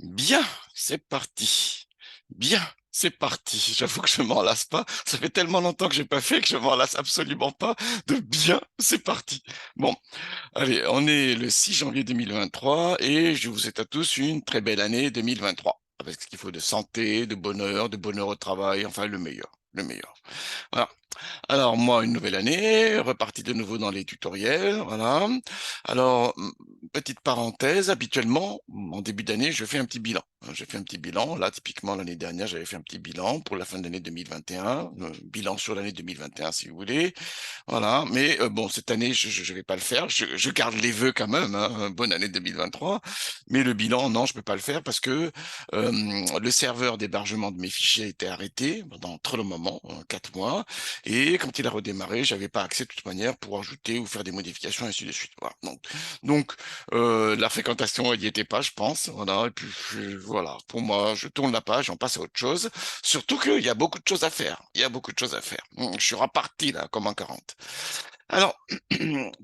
Bien, c'est parti. Bien, c'est parti. J'avoue que je m'en lasse pas. Ça fait tellement longtemps que j'ai pas fait que je m'en lasse absolument pas de bien, c'est parti. Bon, allez, on est le 6 janvier 2023 et je vous souhaite à tous une très belle année 2023. Avec ce qu'il faut de bonheur au travail, enfin le meilleur, le meilleur. Voilà. Alors moi, une nouvelle année, reparti de nouveau dans les tutoriels, voilà. Alors, petite parenthèse, habituellement, en début d'année, je fais un petit bilan. Je fais un petit bilan. Là, typiquement, l'année dernière, j'avais fait un petit bilan pour la fin de l'année 2021, bilan sur l'année 2021, si vous voulez. Voilà, mais bon, cette année, je vais pas le faire. Je garde les vœux quand même, hein, bonne année 2023. Mais le bilan, non, je peux pas le faire parce que le serveur d'hébergement de mes fichiers a été arrêté pendant trop le moment, 4 mois. Et quand il a redémarré, j'avais pas accès de toute manière pour ajouter ou faire des modifications, et ainsi de suite. Voilà. Donc, la fréquentation, elle y était pas, je pense. Voilà. Et puis, voilà. Pour moi, je tourne la page, on passe à autre chose. Surtout qu'il y a beaucoup de choses à faire. Il y a beaucoup de choses à faire. Je suis reparti, là, comme en 40. Alors,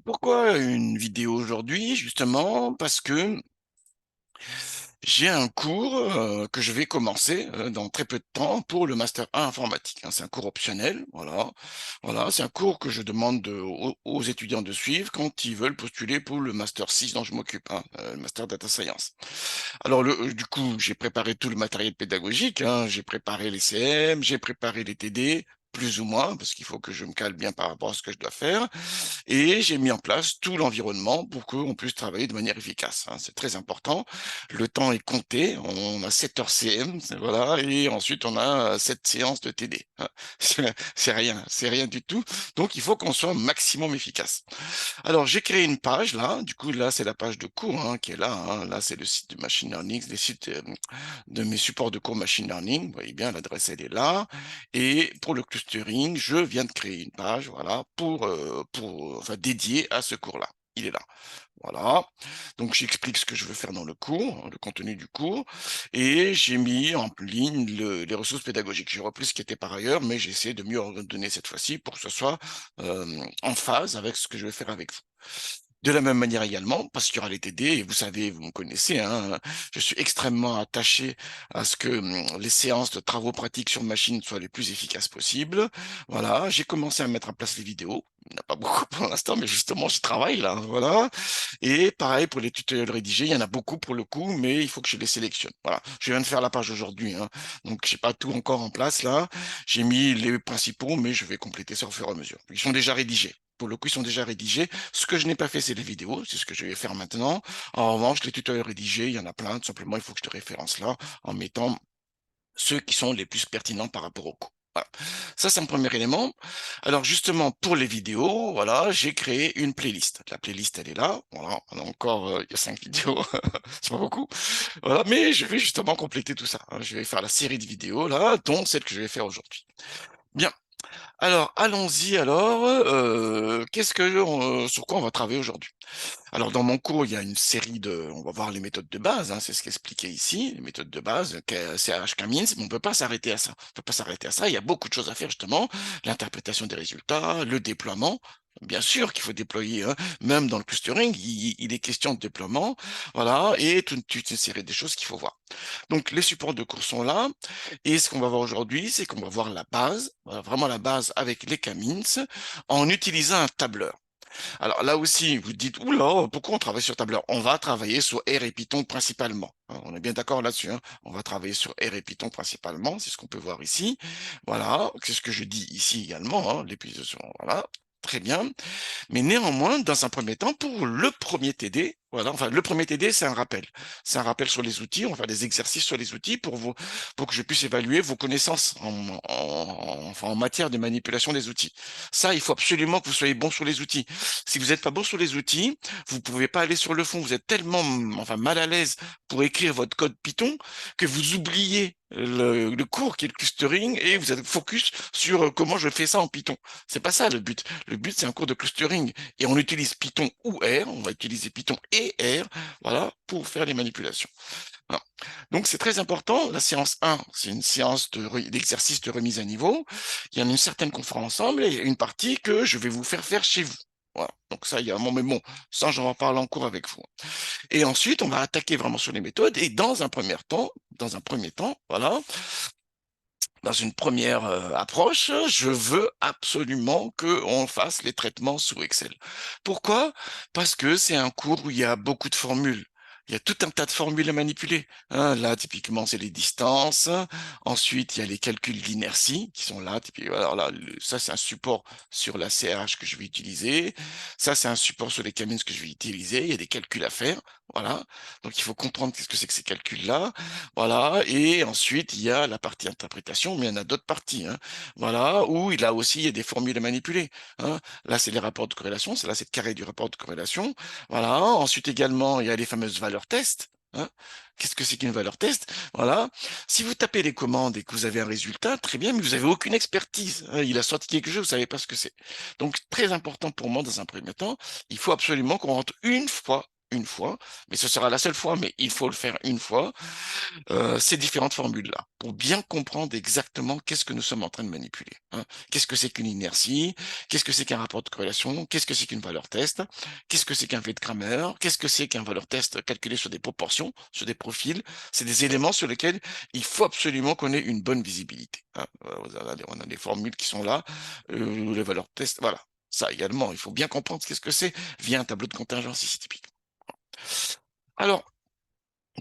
pourquoi une vidéo aujourd'hui? Justement, parce que j'ai un cours que je vais commencer dans très peu de temps pour le Master 1 informatique, hein. C'est un cours optionnel, voilà. Voilà, c'est un cours que je demande aux étudiants de suivre quand ils veulent postuler pour le Master 6 dont je m'occupe, hein, le Master Data Science. Alors, du coup, j'ai préparé tout le matériel pédagogique, hein. J'ai préparé les CM, j'ai préparé les TD, plus ou moins, parce qu'il faut que je me cale bien par rapport à ce que je dois faire. Et j'ai mis en place tout l'environnement pour qu'on puisse travailler de manière efficace, hein. C'est très important. Le temps est compté. On a 7 heures CM, voilà, et ensuite on a 7 séances de TD, hein. C'est rien du tout. Donc il faut qu'on soit au maximum efficace. Alors j'ai créé une page là. Du coup là c'est la page de cours, hein, qui est là, hein. Là c'est le site de machine learning, les sites de mes supports de cours machine learning. Vous voyez bien, l'adresse elle est là. Et pour le clustering, je viens de créer une page, voilà, enfin, dédiée à ce cours-là. Il est là. Voilà. Donc, j'explique ce que je veux faire dans le cours, hein, le contenu du cours, et j'ai mis en ligne les ressources pédagogiques. J'ai repris ce qui était par ailleurs, mais j'ai essayé de mieux ordonner cette fois-ci pour que ce soit en phase avec ce que je vais faire avec vous. De la même manière également, parce qu'il y aura les TD, et vous savez, vous me connaissez, hein, je suis extrêmement attaché à ce que les séances de travaux pratiques sur machine soient les plus efficaces possibles. Voilà, j'ai commencé à mettre en place les vidéos. Il n'y en a pas beaucoup pour l'instant, mais justement, je travaille là, voilà. Et pareil pour les tutoriels rédigés, il y en a beaucoup pour le coup, mais il faut que je les sélectionne. Voilà, je viens de faire la page aujourd'hui, hein, donc j'ai pas tout encore en place là. J'ai mis les principaux, mais je vais compléter ça au fur et à mesure. Ils sont déjà rédigés. Pour le coup, ils sont déjà rédigés. Ce que je n'ai pas fait, c'est les vidéos. C'est ce que je vais faire maintenant. En revanche, les tutoriels rédigés, il y en a plein. Tout simplement, il faut que je te référence là en mettant ceux qui sont les plus pertinents par rapport au cours. Voilà. Ça, c'est un premier élément. Alors, justement, pour les vidéos, voilà, j'ai créé une playlist. La playlist, elle est là. Voilà, on a encore, il y a 5 vidéos. C'est pas beaucoup. Voilà, mais je vais justement compléter tout ça, hein. Je vais faire la série de vidéos, là, dont celle que je vais faire aujourd'hui. Bien. Alors, allons-y alors. Sur quoi on va travailler aujourd'hui? Alors, dans mon cours, il y a une série on va voir les méthodes de base, hein, c'est ce qu'expliquait ici, les méthodes de base, CH-K-means, mais on ne peut pas s'arrêter à ça. On peut pas s'arrêter à ça. Il y a beaucoup de choses à faire, justement. L'interprétation des résultats, le déploiement. Bien sûr qu'il faut déployer, hein. Même dans le clustering, il est question de déploiement, voilà, et toute une série de choses qu'il faut voir. Donc, les supports de cours sont là. Et ce qu'on va voir aujourd'hui, c'est qu'on va voir la base, voilà, vraiment la base avec les K-means, en utilisant un tableur. Alors là aussi, vous dites, oula, pourquoi on travaille sur tableur? On va travailler sur R et Python principalement, hein. On est bien d'accord là-dessus, hein. On va travailler sur R et Python principalement, c'est ce qu'on peut voir ici. Voilà, c'est ce que je dis ici également, hein, voilà. Très bien. Mais néanmoins, dans un premier temps, pour le premier TD, voilà, enfin, le premier TD, c'est un rappel. C'est un rappel sur les outils. On va faire des exercices sur les outils pour que je puisse évaluer vos connaissances enfin, en matière de manipulation des outils. Ça, il faut absolument que vous soyez bon sur les outils. Si vous n'êtes pas bon sur les outils, vous pouvez pas aller sur le fond. Vous êtes tellement, enfin, mal à l'aise pour écrire votre code Python que vous oubliez le cours qui est le clustering et vous êtes focus sur comment je fais ça en Python. C'est pas ça le but. Le but, c'est un cours de clustering. Et on utilise Python ou R. On va utiliser Python et R, voilà, pour faire les manipulations. Voilà. Donc, c'est très important. La séance 1, c'est une séance d'exercice de remise à niveau. Il y en a une certaine qu'on fera ensemble et une partie que je vais vous faire faire chez vous. Voilà. Donc ça, il y a un moment, mais bon, ça, j'en parle en cours avec vous. Et ensuite, on va attaquer vraiment sur les méthodes. Et dans un premier temps, voilà, dans une première approche, je veux absolument qu'on fasse les traitements sous Excel. Pourquoi? Parce que c'est un cours où il y a beaucoup de formules. Il y a tout un tas de formules à manipuler, hein. Là, typiquement, c'est les distances. Ensuite, il y a les calculs d'inertie qui sont là. Alors là, ça, c'est un support sur la CRH que je vais utiliser. Ça, c'est un support sur les Cummins que je vais utiliser. Il y a des calculs à faire. Voilà. Donc, il faut comprendre qu'est-ce que c'est que ces calculs-là. Voilà, et ensuite, il y a la partie interprétation, mais il y en a d'autres parties, hein. Voilà, où il a aussi il y a des formules à manipuler, hein. Là, c'est les rapports de corrélation, c'est là, c'est le carré du rapport de corrélation. Voilà, ensuite également, il y a les fameuses valeurs test, hein. Qu'est-ce que c'est qu'une valeur test? Voilà. Si vous tapez les commandes et que vous avez un résultat, très bien, mais vous n'avez aucune expertise, hein. Il a sorti quelque chose, vous savez pas ce que c'est. Donc, très important pour moi, dans un premier temps, il faut absolument qu'on rentre une fois, mais ce sera la seule fois, mais il faut le faire une fois, ces différentes formules-là, pour bien comprendre exactement qu'est-ce que nous sommes en train de manipuler, hein. Qu'est-ce que c'est qu'une inertie? Qu'est-ce que c'est qu'un rapport de corrélation? Qu'est-ce que c'est qu'une valeur test? Qu'est-ce que c'est qu'un V de Cramer? Qu'est-ce que c'est qu'un valeur test calculé sur des proportions, sur des profils? C'est des éléments sur lesquels il faut absolument qu'on ait une bonne visibilité, hein. On a des formules qui sont là, les valeurs test, voilà. Ça également, il faut bien comprendre qu'est-ce que c'est via un tableau de contingence ici typique. Alors,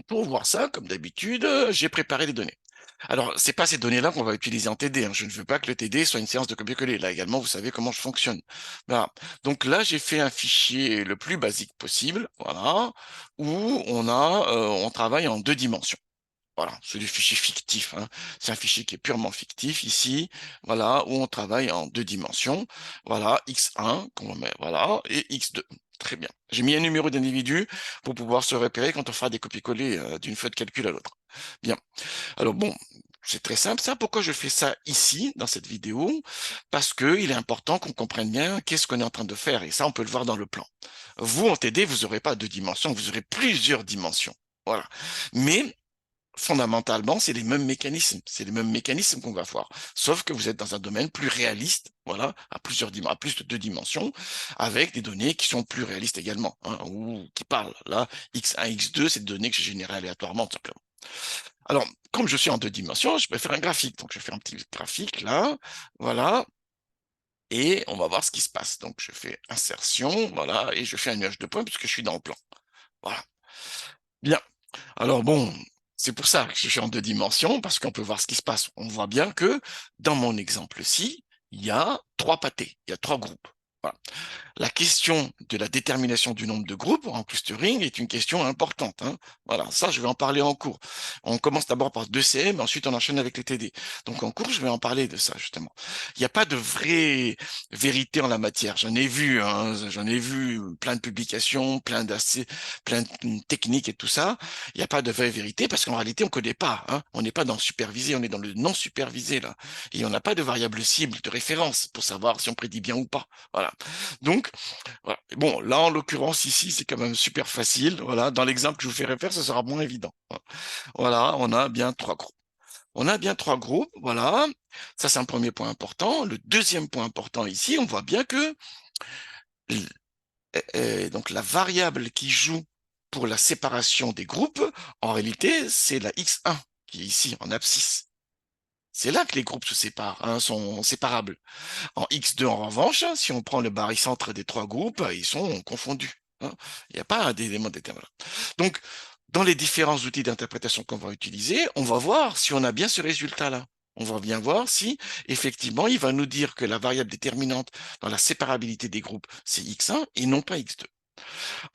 pour voir ça, comme d'habitude, j'ai préparé des données. Alors, c'est pas ces données-là qu'on va utiliser en TD, hein. Je ne veux pas que le TD soit une séance de copier-coller. Là également, vous savez comment je fonctionne. Voilà. Donc là, j'ai fait un fichier le plus basique possible, voilà, où on travaille en 2 dimensions. Voilà, c'est du fichier fictif, hein. C'est un fichier qui est purement fictif ici, voilà, où on travaille en 2 dimensions. Voilà, x1 qu'on met, voilà, et x2. Très bien. J'ai mis un numéro d'individu pour pouvoir se repérer quand on fera des copier-coller d'une feuille de calcul à l'autre. Bien. Alors bon, c'est très simple ça. Pourquoi je fais ça ici, dans cette vidéo? Parce que il est important qu'on comprenne bien qu'est-ce qu'on est en train de faire. Et ça, on peut le voir dans le plan. Vous, en TD, vous n'aurez pas 2 dimensions, vous aurez plusieurs dimensions. Voilà. Mais fondamentalement, c'est les mêmes mécanismes. C'est les mêmes mécanismes qu'on va voir. Sauf que vous êtes dans un domaine plus réaliste, voilà, à à plus de 2 dimensions, avec des données qui sont plus réalistes également, hein, ou qui parlent. Là, x1, x2, c'est des données que j'ai générées aléatoirement, tout simplement. Alors, comme je suis en 2 dimensions, je peux faire un graphique. Donc, je vais faire un petit graphique là, voilà, et on va voir ce qui se passe. Donc, je fais insertion, voilà, et je fais un nuage de points puisque je suis dans le plan. Voilà. Bien. Alors bon, c'est pour ça que je suis en 2 dimensions, parce qu'on peut voir ce qui se passe. On voit bien que dans mon exemple-ci, il y a 3 pâtés, il y a 3 groupes. Voilà. La question de la détermination du nombre de groupes en clustering est une question importante, hein. Voilà, ça, je vais en parler en cours. On commence d'abord par 2CM, ensuite on enchaîne avec les TD. Donc en cours, je vais en parler de ça, justement. Il n'y a pas de vraie vérité en la matière. J'en ai vu, hein, j'en ai vu plein de publications, plein de techniques et tout ça. Il n'y a pas de vraie vérité parce qu'en réalité, on ne connaît pas, hein. On n'est pas dans le supervisé, on est dans le non supervisé, là. Et on n'a pas de variable cible, de référence pour savoir si on prédit bien ou pas. Voilà. Donc, voilà. Bon, là, en l'occurrence, ici, c'est quand même super facile. Voilà. Dans l'exemple que je vous ferai faire, ce sera moins évident. Voilà, on a bien 3 groupes. On a bien 3 groupes, voilà. Ça, c'est un premier point important. Le deuxième point important ici, on voit bien que donc la variable qui joue pour la séparation des groupes, en réalité, c'est la x1 qui est ici en abscisse. C'est là que les groupes se séparent, hein, sont séparables. En X2, en revanche, si on prend le barycentre des 3 groupes, ils sont confondus, hein. Il n'y a pas d'élément déterminant. Donc, dans les différents outils d'interprétation qu'on va utiliser, on va voir si on a bien ce résultat-là. On va bien voir si, effectivement, il va nous dire que la variable déterminante dans la séparabilité des groupes, c'est X1 et non pas X2.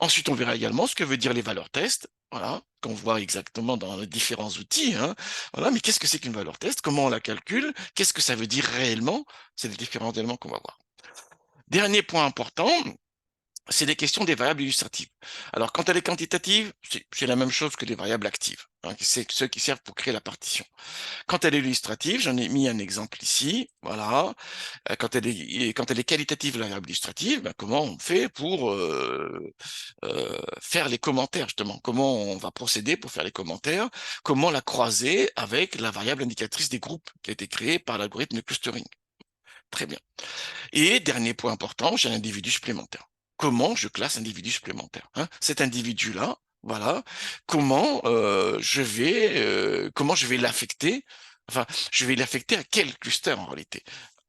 Ensuite, on verra également ce que veut dire les valeurs test, voilà, qu'on voit exactement dans les différents outils, hein. Voilà, mais qu'est-ce que c'est qu'une valeur test? Comment on la calcule? Qu'est-ce que ça veut dire réellement? C'est les différents éléments qu'on va voir. Dernier point important, c'est les questions des variables illustratives. Alors, quand elle est quantitative, c'est la même chose que les variables actives, hein, c'est ceux qui servent pour créer la partition. Quand elle est illustrative, j'en ai mis un exemple ici, voilà. Quand elle est qualitative, la variable illustrative, ben, comment on fait pour faire les commentaires, justement? Comment on va procéder pour faire les commentaires? Comment la croiser avec la variable indicatrice des groupes qui a été créée par l'algorithme de clustering? Très bien. Et dernier point important, j'ai un individu supplémentaire. comment je classe un individu supplémentaire, hein. Cet individu-là, voilà, comment je vais l'affecter, enfin, je vais l'affecter à quel cluster en réalité?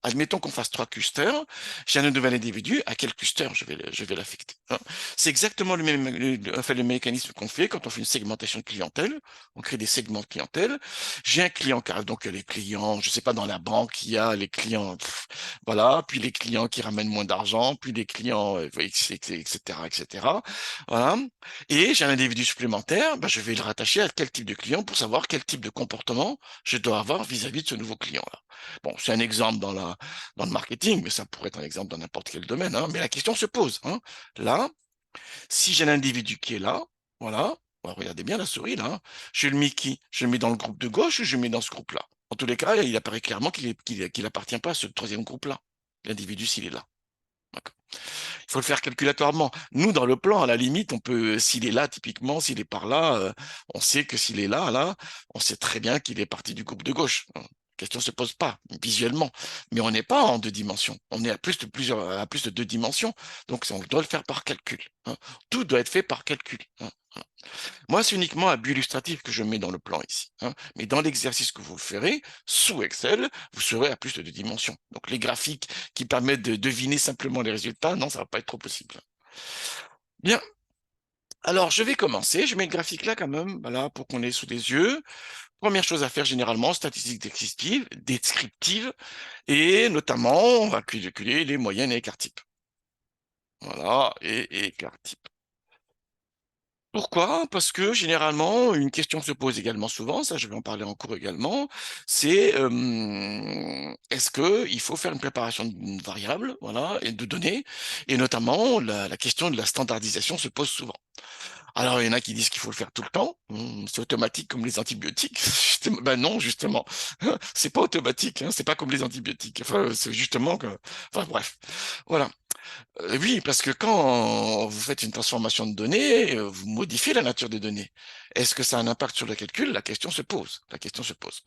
Admettons qu'on fasse 3 clusters, j'ai un nouvel individu, à quel cluster je vais l'affecter, hein. C'est exactement enfin, le mécanisme qu'on fait quand on fait une segmentation de clientèle. On crée des segments de clientèle. J'ai un client, donc les clients, je sais pas, dans la banque, il y a les clients, voilà, puis les clients qui ramènent moins d'argent, puis les clients, etc., etc. Voilà. Et j'ai un individu supplémentaire, ben, je vais le rattacher à quel type de client pour savoir quel type de comportement je dois avoir vis-à-vis de ce nouveau client-là. Bon, c'est un exemple dans le marketing, mais ça pourrait être un exemple dans n'importe quel domaine, hein. Mais la question se pose, hein. Là, si j'ai un individu qui est là, voilà, bon, regardez bien la souris là, hein. Je le mets qui? Je le mets dans le groupe de gauche ou je le mets dans ce groupe-là? En tous les cas, il apparaît clairement qu'il appartient pas à ce troisième groupe-là. L'individu, s'il est là. D'accord. Il faut le faire calculatoirement. Nous, dans le plan, à la limite, on peut, s'il est là, typiquement, s'il est par là, on sait que s'il est là, là, on sait très bien qu'il est parti du groupe de gauche. La question se pose pas visuellement, mais on n'est pas en 2 dimensions. On est à plus de 2 dimensions. Donc, on doit le faire par calcul, hein. Tout doit être fait par calcul, hein. Voilà. Moi, c'est uniquement à but illustratif que je mets dans le plan ici, hein. Mais dans l'exercice que vous ferez, sous Excel, vous serez à plus de 2 dimensions. Donc, les graphiques qui permettent de deviner simplement les résultats, non, ça va pas être trop possible. Bien. Alors, je vais commencer. Je mets le graphique là quand même, voilà, pour qu'on ait sous les yeux. Première chose à faire généralement, statistiques descriptives, et notamment, on va calculer les moyennes et écart types. Voilà, et écart type. Pourquoi? Parce que généralement, une question se pose également souvent, ça je vais en parler en cours également, c'est est-ce que il faut faire une préparation d'une variable, voilà, et de données, et notamment la question de la standardisation se pose souvent. Alors il y en a qui disent qu'il faut le faire tout le temps, c'est automatique comme les antibiotiques. Ben non, justement, c'est pas automatique, hein, c'est pas comme les antibiotiques. Enfin, c'est justement que, enfin bref, voilà. Oui, parce que quand vous faites une transformation de données, vous modifiez la nature des données. Est-ce que ça a un impact sur le calcul? La question se pose. La question se pose.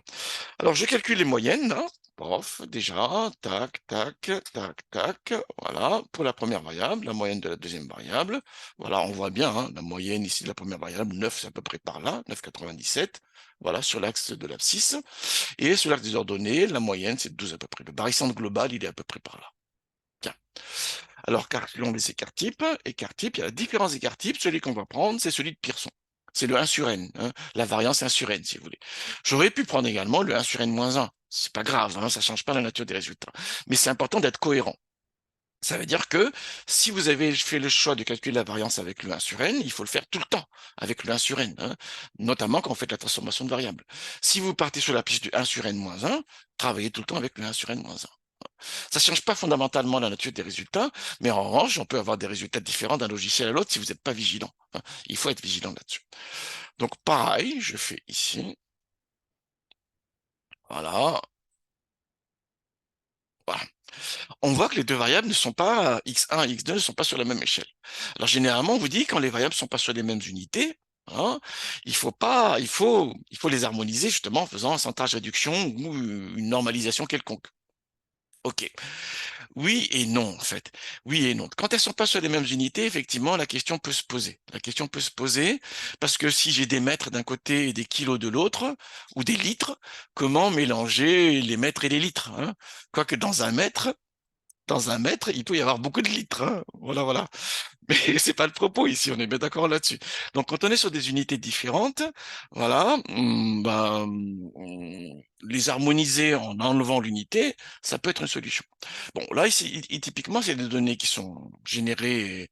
Alors, je calcule les moyennes, là. Prof, déjà, tac, tac, tac, tac. Voilà, pour la première variable, la moyenne de la deuxième variable. Voilà, on voit bien, hein, la moyenne ici de la première variable, 9, c'est à peu près par là, 9,97. Voilà, sur l'axe de l'abscisse. Et sur l'axe des ordonnées, la moyenne, c'est 12 à peu près. Le barycentre global, il est à peu près par là. Tiens. Alors, calculons les écarts types. Écart type, il y a la différence d'écart type. Celui qu'on va prendre, c'est celui de Pearson. C'est le 1 sur n, hein, la variance 1 sur n, si vous voulez. J'aurais pu prendre également le 1 sur n moins 1. C'est pas grave, hein, ça change pas la nature des résultats. Mais c'est important d'être cohérent. Ça veut dire que si vous avez fait le choix de calculer la variance avec le 1 sur n, il faut le faire tout le temps avec le 1 sur n, hein, notamment quand vous faites la transformation de variables. Si vous partez sur la piste du 1 sur n moins 1, travaillez tout le temps avec le 1 sur n moins 1. Ça ne change pas fondamentalement la nature des résultats, mais en revanche, on peut avoir des résultats différents d'un logiciel à l'autre si vous n'êtes pas vigilant, hein. Il faut être vigilant là-dessus. Donc, pareil, je fais ici. Voilà. Voilà. On voit que les deux variables ne sont pas, x1 et x2 ne sont pas sur la même échelle. Alors, généralement, on vous dit quand les variables ne sont pas sur les mêmes unités, hein, il faut les harmoniser justement en faisant un centrage réduction ou une normalisation quelconque. OK. Oui et non, en fait. Oui et non. Quand elles sont pas sur les mêmes unités, effectivement, la question peut se poser. La question peut se poser parce que si j'ai des mètres d'un côté et des kilos de l'autre, ou des litres, comment mélanger les mètres et les litres, hein? Quoique dans un mètre, il peut y avoir beaucoup de litres, hein. Voilà, voilà. Mais c'est pas le propos ici, on est bien d'accord là-dessus. Donc, quand on est sur des unités différentes, voilà, les harmoniser en enlevant l'unité, ça peut être une solution. Bon, là, ici, typiquement, c'est des données qui sont générées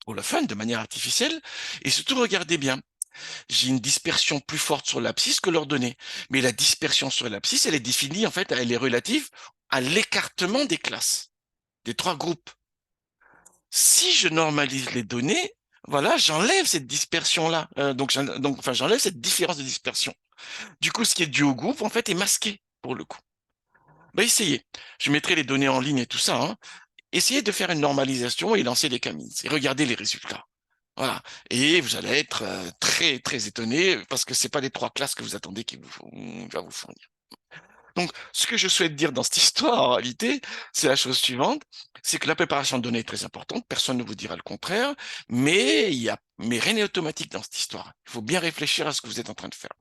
pour le fun, de manière artificielle. Et surtout, regardez bien, j'ai une dispersion plus forte sur l'abscisse que leurs données. Mais la dispersion sur l'abscisse, elle est définie, en fait, elle est relative à l'écartement des classes, des 3 groupes. Si je normalise les données, voilà, j'enlève cette dispersion-là. Enfin, j'enlève cette différence de dispersion. Du coup, ce qui est dû au groupe, en fait, est masqué pour le coup. Bah, essayez. Je mettrai les données en ligne et tout ça, hein. Essayez de faire une normalisation et lancer les camins et regardez les résultats. Voilà. Et vous allez être très, très étonné parce que c'est pas les 3 classes que vous attendez va vous fournir. Donc, ce que je souhaite dire dans cette histoire, en réalité, c'est la chose suivante, c'est que la préparation de données est très importante, personne ne vous dira le contraire, mais rien n'est automatique dans cette histoire. Il faut bien réfléchir à ce que vous êtes en train de faire.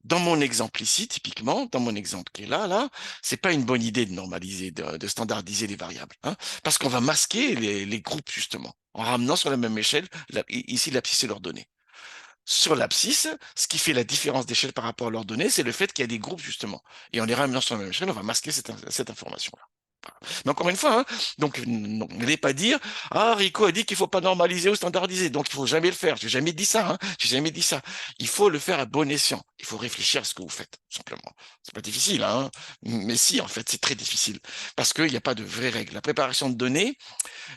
Dans mon exemple ici, typiquement, dans mon exemple qui est là, c'est pas une bonne idée de normaliser, de standardiser les variables, hein, parce qu'on va masquer les groupes, justement, en ramenant sur la même échelle, ici, l'abscisse et leurs données. Sur l'abscisse, ce qui fait la différence d'échelle par rapport à leurs données, c'est le fait qu'il y a des groupes, justement. Et en les ramenant sur la même échelle, on va masquer cette information-là. Mais encore une fois, hein, donc n'allez pas dire ah Rico a dit qu'il faut pas normaliser ou standardiser, donc il faut jamais le faire. J'ai jamais dit ça, hein, j'ai jamais dit ça. Il faut le faire à bon escient. Il faut réfléchir à ce que vous faites, tout simplement. C'est pas difficile, hein, mais si en fait c'est très difficile parce qu'il n'y a pas de vraies règles. La préparation de données,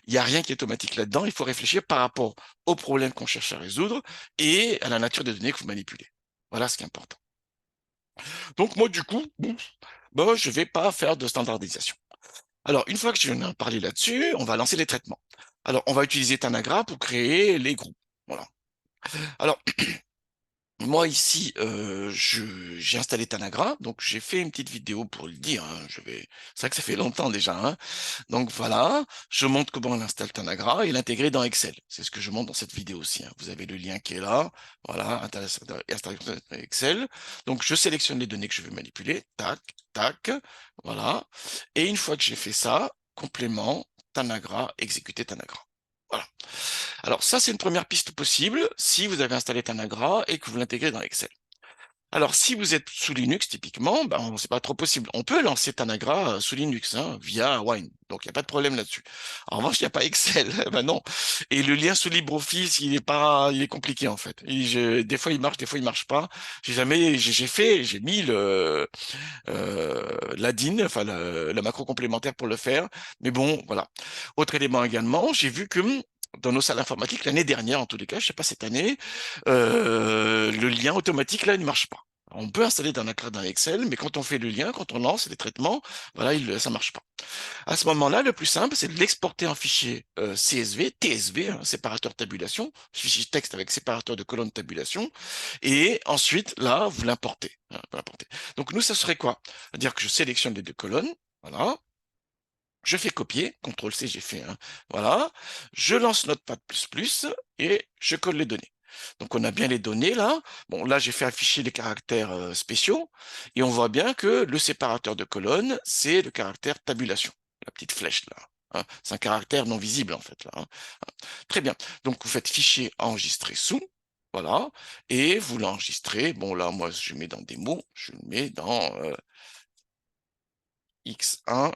il n'y a rien qui est automatique là-dedans. Il faut réfléchir par rapport aux problèmes qu'on cherche à résoudre et à la nature des données que vous manipulez. Voilà ce qui est important. Donc moi du coup, bon, je vais pas faire de standardisation. Alors, une fois que je viens de parler là-dessus, on va lancer les traitements. Alors, on va utiliser Tanagra pour créer les groupes. Voilà. Alors, moi ici, j'ai installé Tanagra, donc j'ai fait une petite vidéo pour le dire, hein, c'est vrai que ça fait longtemps déjà, hein. Donc voilà, je montre comment on installe Tanagra et l'intégrer dans Excel. C'est ce que je montre dans cette vidéo aussi, hein. Vous avez le lien qui est là, voilà, installer Excel. Donc je sélectionne les données que je veux manipuler, tac, tac, voilà. Et une fois que j'ai fait ça, complément, Tanagra, exécuter Tanagra. Voilà. Alors ça, c'est une première piste possible si vous avez installé Tanagra et que vous l'intégrez dans Excel. Alors, si vous êtes sous Linux, typiquement, ben, c'est pas trop possible. On peut lancer Tanagra sous Linux, hein, via Wine. Donc, il n'y a pas de problème là-dessus. En revanche, il n'y a pas Excel. Ben non. Et le lien sous LibreOffice, il est compliqué, en fait. Des fois, il marche, des fois, il marche pas. J'ai mis l'ADIN, enfin, la macro complémentaire pour le faire. Mais bon, voilà. Autre élément également, j'ai vu que dans nos salles informatiques, l'année dernière, en tous les cas, je sais pas cette année, le lien automatique, là, il ne marche pas. On peut installer dans Excel, mais quand on fait le lien, quand on lance les traitements, voilà, ça marche pas. À ce moment-là, le plus simple, c'est de l'exporter en fichier CSV, TSV, hein, séparateur tabulation, fichier texte avec séparateur de colonne tabulation, et ensuite, là, vous l'importez, hein, vous l'importez. Donc nous, ça serait quoi? C'est-à-dire que je sélectionne les deux colonnes, voilà, je fais copier, CTRL-C, j'ai fait, hein, voilà, je lance Notepad++ et je colle les données. Donc on a bien les données là. Bon, là j'ai fait afficher les caractères spéciaux et on voit bien que le séparateur de colonnes, c'est le caractère tabulation, la petite flèche là, hein. C'est un caractère non visible en fait là, hein. Très bien. Donc vous faites fichier enregistrer sous, voilà, et vous l'enregistrez. Bon là, moi je mets dans des mots, je le mets dans x1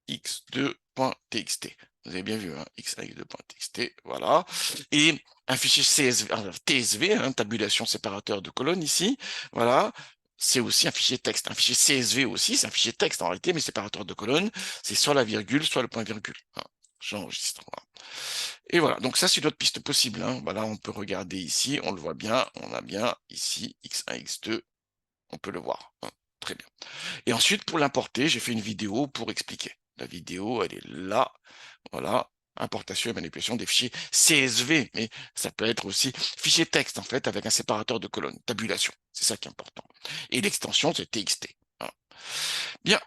x2.txt. Vous avez bien vu, hein, x1, x2.txt, voilà. Et un fichier CSV, TSV, hein, tabulation séparateur de colonnes ici, voilà. C'est aussi un fichier texte. Un fichier CSV aussi, c'est un fichier texte en réalité, mais séparateur de colonnes, c'est soit la virgule, soit le point virgule, hein. J'enregistre. Voilà. Et voilà, donc ça c'est une autre piste possible, hein. Voilà, on peut regarder ici, on le voit bien, on a bien ici x1, x2, on peut le voir, hein. Très bien. Et ensuite, pour l'importer, j'ai fait une vidéo pour expliquer. La vidéo, elle est là. Voilà. Importation et manipulation des fichiers CSV, mais ça peut être aussi fichier texte, en fait, avec un séparateur de colonnes, tabulation. C'est ça qui est important. Et l'extension, c'est TXT. Voilà. Bien.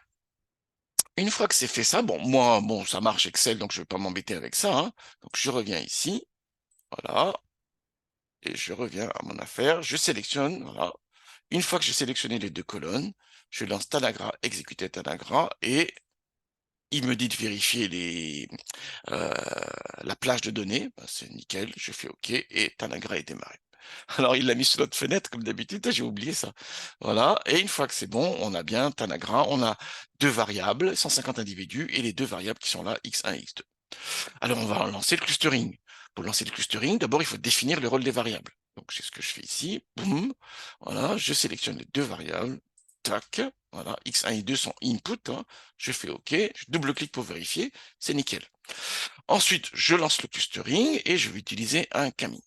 Une fois que c'est fait ça, bon, moi, bon, ça marche Excel, donc je ne vais pas m'embêter avec ça, hein. Donc, je reviens ici. Voilà. Et je reviens à mon affaire. Je sélectionne, voilà. Une fois que j'ai sélectionné les deux colonnes, je lance Tanagra, exécuter Tanagra, et il me dit de vérifier euh, la plage de données. Ben, c'est nickel, je fais OK et Tanagra est démarré. Alors, il l'a mis sur notre fenêtre, comme d'habitude, j'ai oublié ça. Voilà, et une fois que c'est bon, on a bien Tanagra, on a deux variables, 150 individus, et les deux variables qui sont là, x1 et x2. Alors, on va lancer le clustering. Pour lancer le clustering, d'abord, il faut définir le rôle des variables. Donc, c'est ce que je fais ici. Boum. Voilà, je sélectionne les deux variables. Tac. Voilà, x1 et x2 sont input, hein. Je fais OK. Je double-clique pour vérifier. C'est nickel. Ensuite, je lance le clustering et je vais utiliser un K-means.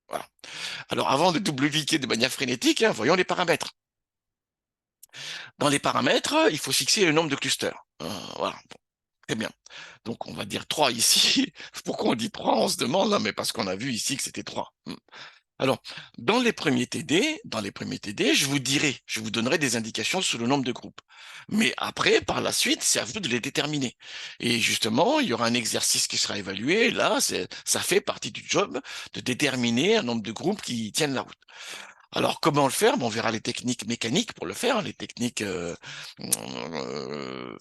Voilà. Alors, avant de double-cliquer de manière frénétique, hein, voyons les paramètres. Dans les paramètres, il faut fixer le nombre de clusters. Voilà. Bon, très bien. Donc, on va dire 3 ici. Pourquoi on dit 3? On se demande, là, mais parce qu'on a vu ici que c'était 3. Alors, dans les premiers TD, je vous donnerai des indications sur le nombre de groupes. Mais après, par la suite, c'est à vous de les déterminer. Et justement, il y aura un exercice qui sera évalué. Là, ça fait partie du job de déterminer un nombre de groupes qui tiennent la route. Alors, comment le faire? Bon, on verra les techniques mécaniques pour le faire, les techniques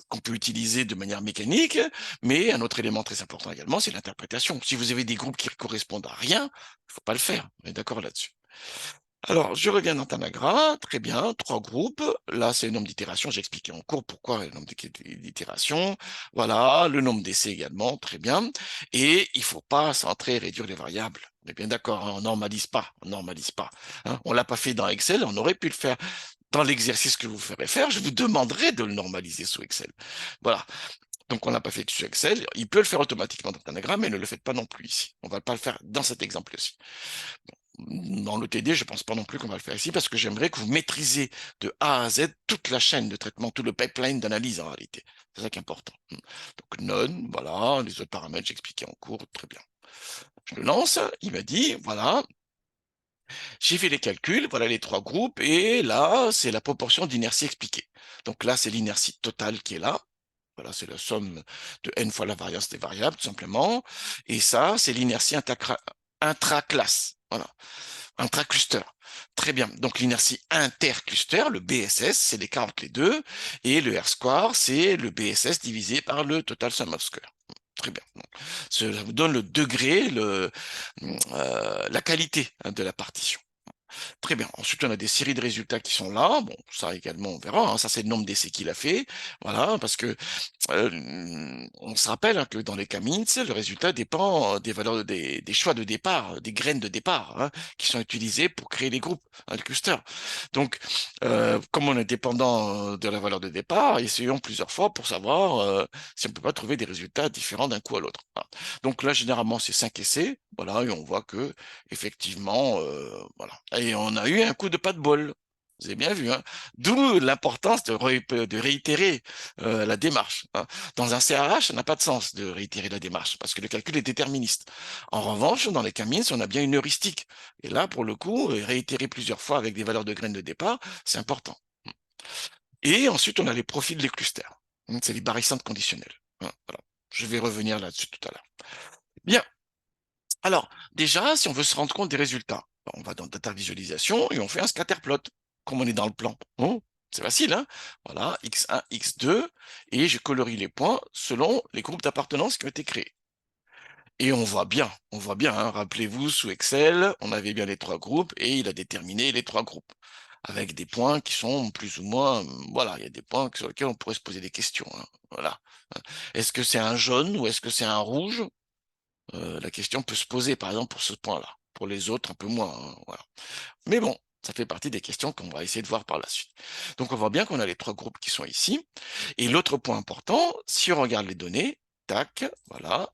qu'on peut utiliser de manière mécanique, mais un autre élément très important également, c'est l'interprétation. Si vous avez des groupes qui ne correspondent à rien, il ne faut pas le faire. On est d'accord là-dessus. Alors, je reviens dans Tanagra, très bien, trois groupes. Là, c'est le nombre d'itérations. J'ai expliqué en cours pourquoi le nombre d'itérations. Voilà, le nombre d'essais également, très bien. Et il faut pas centrer et réduire les variables. On est bien d'accord, hein, on normalise pas, on normalise pas. Hein. On l'a pas fait dans Excel, on aurait pu le faire. Dans l'exercice que vous ferez faire, je vous demanderai de le normaliser sous Excel. Voilà. Donc, on n'a pas fait sous Excel. Il peut le faire automatiquement dans Tanagra, mais ne le faites pas non plus ici. On va pas le faire dans cet exemple-ci. Dans l'ETD, je ne pense pas non plus qu'on va le faire ici parce que j'aimerais que vous maîtrisez de A à Z toute la chaîne de traitement, tout le pipeline d'analyse en réalité. C'est ça qui est important. Donc, none, voilà, les autres paramètres, j'expliquais en cours, très bien. Je le lance, il m'a dit, voilà, j'ai fait les calculs, voilà les trois groupes, et là, c'est la proportion d'inertie expliquée. Donc là, c'est l'inertie totale qui est là. Voilà, c'est la somme de n fois la variance des variables, tout simplement. Et ça, c'est l'inertie intraclasse. Voilà. Intracluster. Très bien. Donc l'inertie intercluster, le BSS, c'est l'écart entre les deux. Et le R square, c'est le BSS divisé par le total sum of square. Très bien. Donc, ça vous donne le degré, la qualité hein, de la partition. Très bien. Ensuite, on a des séries de résultats qui sont là. Bon, ça également, on verra. Hein. Ça, c'est le nombre d'essais qu'il a fait. Voilà, parce que on se rappelle hein, que dans les Kamins, le résultat dépend des valeurs des choix de départ, des graines de départ hein, qui sont utilisées pour créer les groupes, hein, les clusters. Donc, comme on est dépendant de la valeur de départ, essayons plusieurs fois pour savoir si on peut pas trouver des résultats différents d'un coup à l'autre. Voilà. Donc là, généralement, c'est 5 essais. Voilà, et on voit que effectivement, voilà. Et on a eu un coup de pas de bol. Vous avez bien vu, hein. D'où l'importance de réitérer la démarche. Hein. Dans un CRH, ça n'a pas de sens de réitérer la démarche parce que le calcul est déterministe. En revanche, dans les Kamins, on a bien une heuristique. Et là, pour le coup, réitérer plusieurs fois avec des valeurs de graines de départ, c'est important. Et ensuite, on a les profils des clusters. C'est les barycentres conditionnels. Hein, voilà. Je vais revenir là-dessus tout à l'heure. Bien. Alors, déjà, si on veut se rendre compte des résultats, on va dans Data Visualisation et on fait un scatterplot, comme on est dans le plan. Oh, c'est facile, hein? Voilà, X1, X2, et je colorie les points selon les groupes d'appartenance qui ont été créés. Et on voit bien, hein, rappelez-vous, sous Excel, on avait bien les trois groupes et il a déterminé les trois groupes avec des points qui sont plus ou moins, voilà, il y a des points sur lesquels on pourrait se poser des questions. Hein, voilà. Est-ce que c'est un jaune ou est-ce que c'est un rouge? La question peut se poser, par exemple, pour ce point-là. Pour les autres, un peu moins. Hein, voilà. Mais bon, ça fait partie des questions qu'on va essayer de voir par la suite. Donc, on voit bien qu'on a les trois groupes qui sont ici. Et l'autre point important, si on regarde les données, tac, voilà,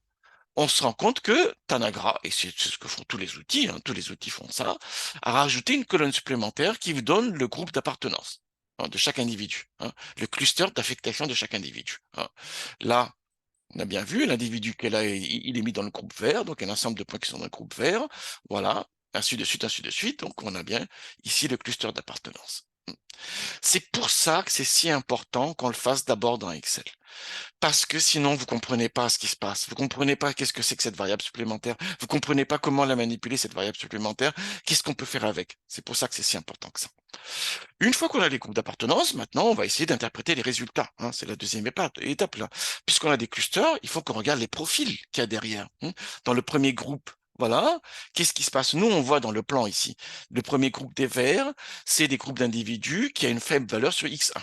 on se rend compte que Tanagra, et c'est ce que font tous les outils, hein, tous les outils font ça, a rajouté une colonne supplémentaire qui vous donne le groupe d'appartenance hein, de chaque individu, hein, le cluster d'affectation de chaque individu. Hein. Là, on a bien vu, l'individu qu'elle a, il est mis dans le groupe vert, donc un ensemble de points qui sont dans le groupe vert. Voilà, ainsi de suite, ainsi de suite. Donc, on a bien ici le cluster d'appartenance. C'est pour ça que c'est si important qu'on le fasse d'abord dans Excel. Parce que sinon, vous comprenez pas ce qui se passe. Vous comprenez pas qu'est-ce que c'est que cette variable supplémentaire. Vous comprenez pas comment la manipuler, cette variable supplémentaire. Qu'est-ce qu'on peut faire avec. C'est pour ça que c'est si important que ça. Une fois qu'on a les groupes d'appartenance, maintenant, on va essayer d'interpréter les résultats. Hein, c'est la deuxième étape là. Puisqu'on a des clusters, il faut qu'on regarde les profils qu'il y a derrière. Hein. Dans le premier groupe, voilà, qu'est-ce qui se passe? Nous, on voit dans le plan ici, le premier groupe des verts, c'est des groupes d'individus qui a une faible valeur sur X1.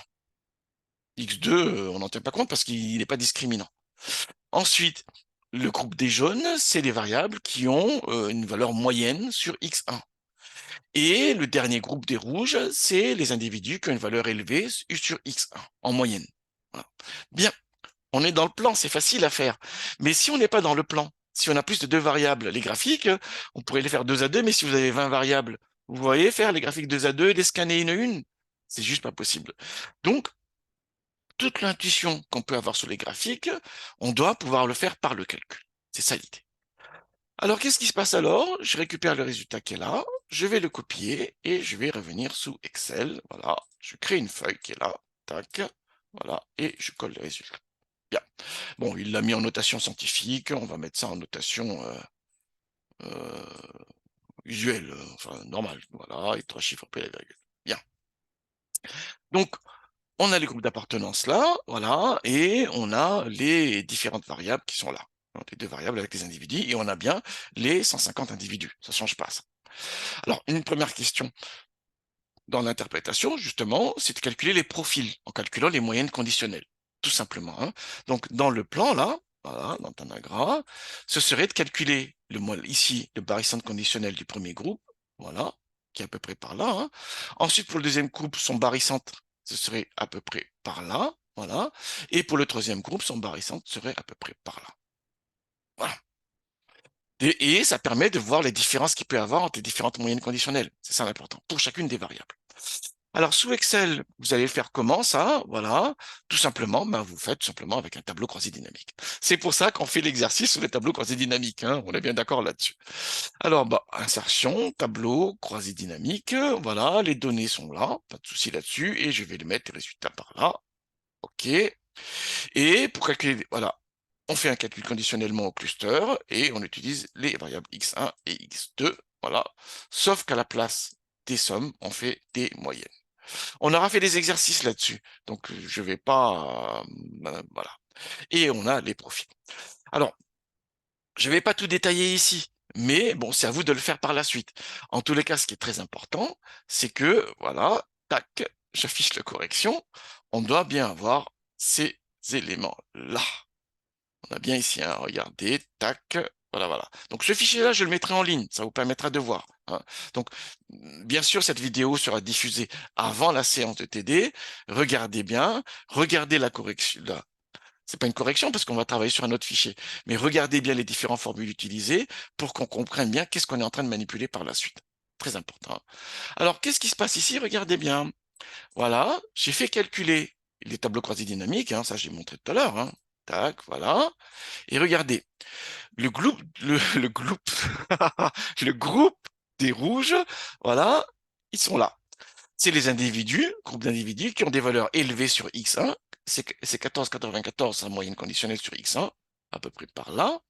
X2, on n'en tient pas compte parce qu'il n'est pas discriminant. Ensuite, le groupe des jaunes, c'est des variables qui ont une valeur moyenne sur X1. Et le dernier groupe des rouges, c'est les individus qui ont une valeur élevée sur X1, en moyenne. Voilà. Bien, on est dans le plan, c'est facile à faire. Mais si on n'est pas dans le plan, si on a plus de deux variables, les graphiques, on pourrait les faire 2 à 2, mais si vous avez 20 variables, vous voyez faire les graphiques 2 à 2 et les scanner une à une. C'est juste pas possible. Donc, toute l'intuition qu'on peut avoir sur les graphiques, on doit pouvoir le faire par le calcul. C'est ça l'idée. Alors, qu'est-ce qui se passe alors? Je récupère le résultat qui est là, je vais le copier et je vais revenir sous Excel. Voilà, je crée une feuille qui est là, tac, voilà, et je colle le résultat. Bien. Bon, il l'a mis en notation scientifique, on va mettre ça en notation usuelle, enfin normale. Voilà, et 3 chiffres après la virgule. Bien. Donc, on a les groupes d'appartenance là, voilà, et on a les différentes variables qui sont là. Donc, les deux variables avec les individus, et on a bien les 150 individus. Ça ne change pas, ça. Alors, une première question dans l'interprétation, justement, c'est de calculer les profils en calculant les moyennes conditionnelles, tout simplement, hein. Donc, dans le plan, là, voilà, dans Tanagra, ce serait de calculer ici le barycentre conditionnel du premier groupe, voilà, qui est à peu près par là, hein. Ensuite, pour le deuxième groupe, son barycentre, ce serait à peu près par là, voilà. Et pour le troisième groupe, son barycentre serait à peu près par là. Voilà. Et ça permet de voir les différences qu'il peut y avoir entre les différentes moyennes conditionnelles. C'est ça l'important, pour chacune des variables. Alors, sous Excel, vous allez faire comment ça? Voilà, tout simplement, ben, vous faites tout simplement avec un tableau croisé dynamique. C'est pour ça qu'on fait l'exercice sur les tableaux croisés dynamiques, hein, on est bien d'accord là-dessus. Alors, bah, insertion, tableau croisé dynamique, voilà, les données sont là, pas de souci là-dessus, et je vais les mettre les résultats par là. OK. Et pour calculer, voilà, on fait un calcul conditionnellement au cluster et on utilise les variables x1 et x2, voilà. Sauf qu'à la place des sommes, on fait des moyennes. On aura fait des exercices là-dessus, donc je vais pas, voilà. Et on a les profils. Alors, je ne vais pas tout détailler ici, mais bon, c'est à vous de le faire par la suite. En tous les cas, ce qui est très important, c'est que, voilà, tac, j'affiche la correction, on doit bien avoir ces éléments-là. On a bien ici, hein, regardez, tac, voilà, voilà. Donc ce fichier-là, je le mettrai en ligne, ça vous permettra de voir, hein. Donc, bien sûr, cette vidéo sera diffusée avant la séance de TD. Regardez bien, regardez la correction, là. C'est pas une correction parce qu'on va travailler sur un autre fichier, mais regardez bien les différentes formules utilisées pour qu'on comprenne bien qu'est-ce qu'on est en train de manipuler par la suite. Très important. Alors, qu'est-ce qui se passe ici? Regardez bien. Voilà, j'ai fait calculer les tableaux croisés dynamiques, hein, ça j'ai montré tout à l'heure, hein. Tac, voilà. Et regardez, le groupe, le groupe des rouges, voilà, ils sont là. C'est les individus, groupe d'individus qui ont des valeurs élevées sur X1. C'est 14,94 en moyenne conditionnelle sur X1, à peu près par là,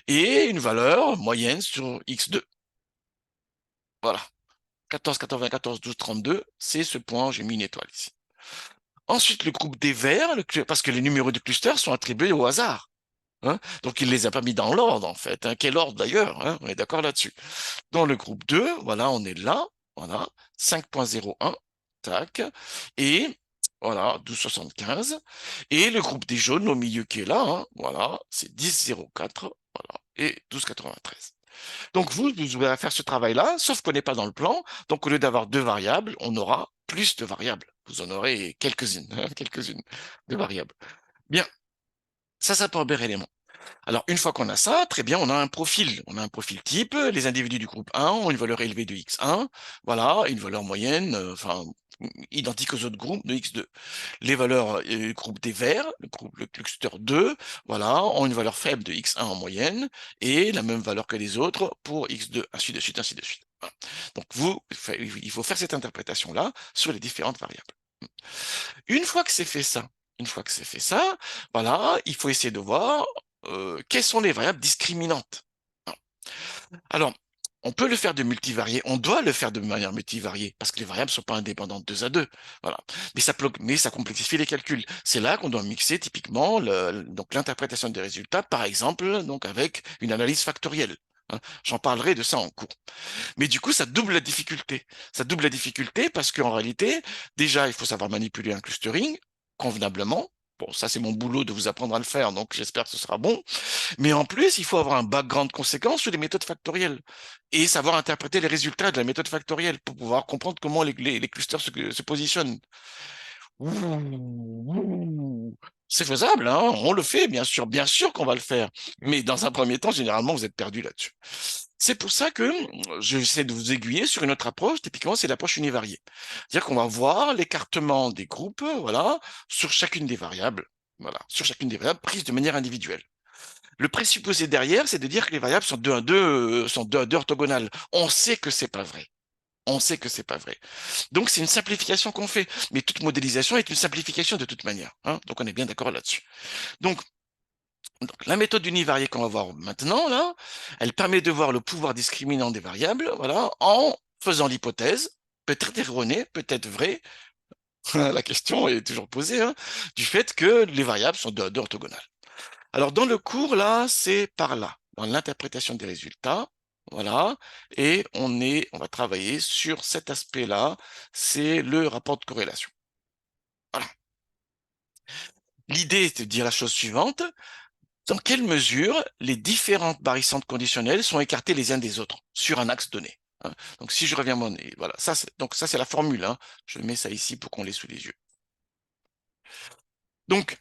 et une valeur moyenne sur X2. Voilà. 14,94, 12, 32, c'est ce point, j'ai mis une étoile ici. Ensuite, le groupe des verts, parce que les numéros de cluster sont attribués au hasard, hein. Donc, il ne les a pas mis dans l'ordre, en fait, hein. Quel ordre d'ailleurs, hein, on est d'accord là-dessus. Dans le groupe 2, voilà, on est là, voilà, 5,01, tac, et voilà, 12,75. Et le groupe des jaunes au milieu qui est là, hein, voilà, c'est 10,04, voilà, et 12,93. Donc vous allez faire ce travail-là, sauf qu'on n'est pas dans le plan. Donc au lieu d'avoir deux variables, on aura plus de variables. Vous en aurez quelques-unes, hein, quelques-unes de variables. Bien, ça c'est le premier élément. Alors, une fois qu'on a ça, très bien, on a un profil. On a un profil type. Les individus du groupe 1 ont une valeur élevée de x1. Voilà, une valeur moyenne, enfin, identique aux autres groupes de x2. Les valeurs du groupe des verts, le cluster 2, voilà, ont une valeur faible de x1 en moyenne et la même valeur que les autres pour x2, ainsi de suite, ainsi de suite. Voilà. Donc, il faut faire cette interprétation-là sur les différentes variables. Une fois que c'est fait ça, une fois que c'est fait ça, voilà, il faut essayer de voir quelles sont les variables discriminantes. Alors, on peut le faire de multivarié, on doit le faire de manière multivariée, parce que les variables ne sont pas indépendantes deux à deux. Voilà. Mais ça complexifie les calculs. C'est là qu'on doit mixer typiquement donc l'interprétation des résultats, par exemple, donc avec une analyse factorielle, hein. J'en parlerai de ça en cours. Mais du coup, ça double la difficulté. Ça double la difficulté parce qu'en réalité, déjà, il faut savoir manipuler un clustering convenablement. Bon, ça, c'est mon boulot de vous apprendre à le faire, donc j'espère que ce sera bon. Mais en plus, il faut avoir un background conséquent sur les méthodes factorielles et savoir interpréter les résultats de la méthode factorielle pour pouvoir comprendre comment les clusters se positionnent. Ouh, c'est faisable, hein, on le fait, bien sûr qu'on va le faire. Mais dans un premier temps, généralement, vous êtes perdu là-dessus. C'est pour ça que j'essaie de vous aiguiller sur une autre approche. Typiquement, c'est l'approche univariée. C'est-à-dire qu'on va voir l'écartement des groupes, voilà, sur chacune des variables, voilà, sur chacune des variables prises de manière individuelle. Le présupposé derrière, c'est de dire que les variables sont 2 à 2, sont 2 à 2 orthogonales. On sait que c'est pas vrai. On sait que c'est pas vrai. Donc, c'est une simplification qu'on fait. Mais toute modélisation est une simplification de toute manière, hein. Donc, on est bien d'accord là-dessus. Donc, la méthode univariée qu'on va voir maintenant, là, elle permet de voir le pouvoir discriminant des variables, voilà, en faisant l'hypothèse, peut-être erronée, peut-être vraie, la question est toujours posée, hein, du fait que les variables sont deux orthogonales. Alors, dans le cours, là, c'est par là, dans l'interprétation des résultats, voilà, et on va travailler sur cet aspect-là, c'est le rapport de corrélation. Voilà. L'idée est de dire la chose suivante: dans quelle mesure les différentes barycentres conditionnelles sont écartées les uns des autres sur un axe donné, hein. Donc, si je reviens à mon... Voilà, donc ça, c'est la formule, hein. Je mets ça ici pour qu'on l'ait sous les yeux. Donc,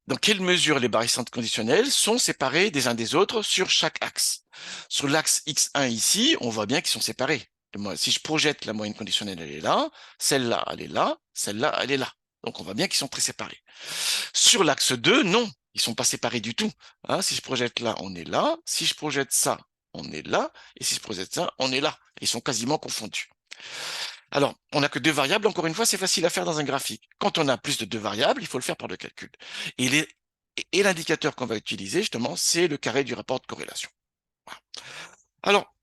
dans quelle mesure les barycentres conditionnels sont séparés des uns des autres sur chaque axe? Sur l'axe x1 ici, on voit bien qu'ils sont séparés. Si je projette la moyenne conditionnelle, elle est là, celle-là, elle est là, celle-là, elle est là. Donc, on voit bien qu'ils sont très séparés. Sur l'axe 2, non, ils sont pas séparés du tout, hein. Si je projette là, on est là. Si je projette ça, on est là. Et si je projette ça, on est là. Ils sont quasiment confondus. Alors, on n'a que deux variables. Encore une fois, c'est facile à faire dans un graphique. Quand on a plus de deux variables, il faut le faire par le calcul. Et l'indicateur qu'on va utiliser, justement, c'est le carré du rapport de corrélation. Voilà. Alors,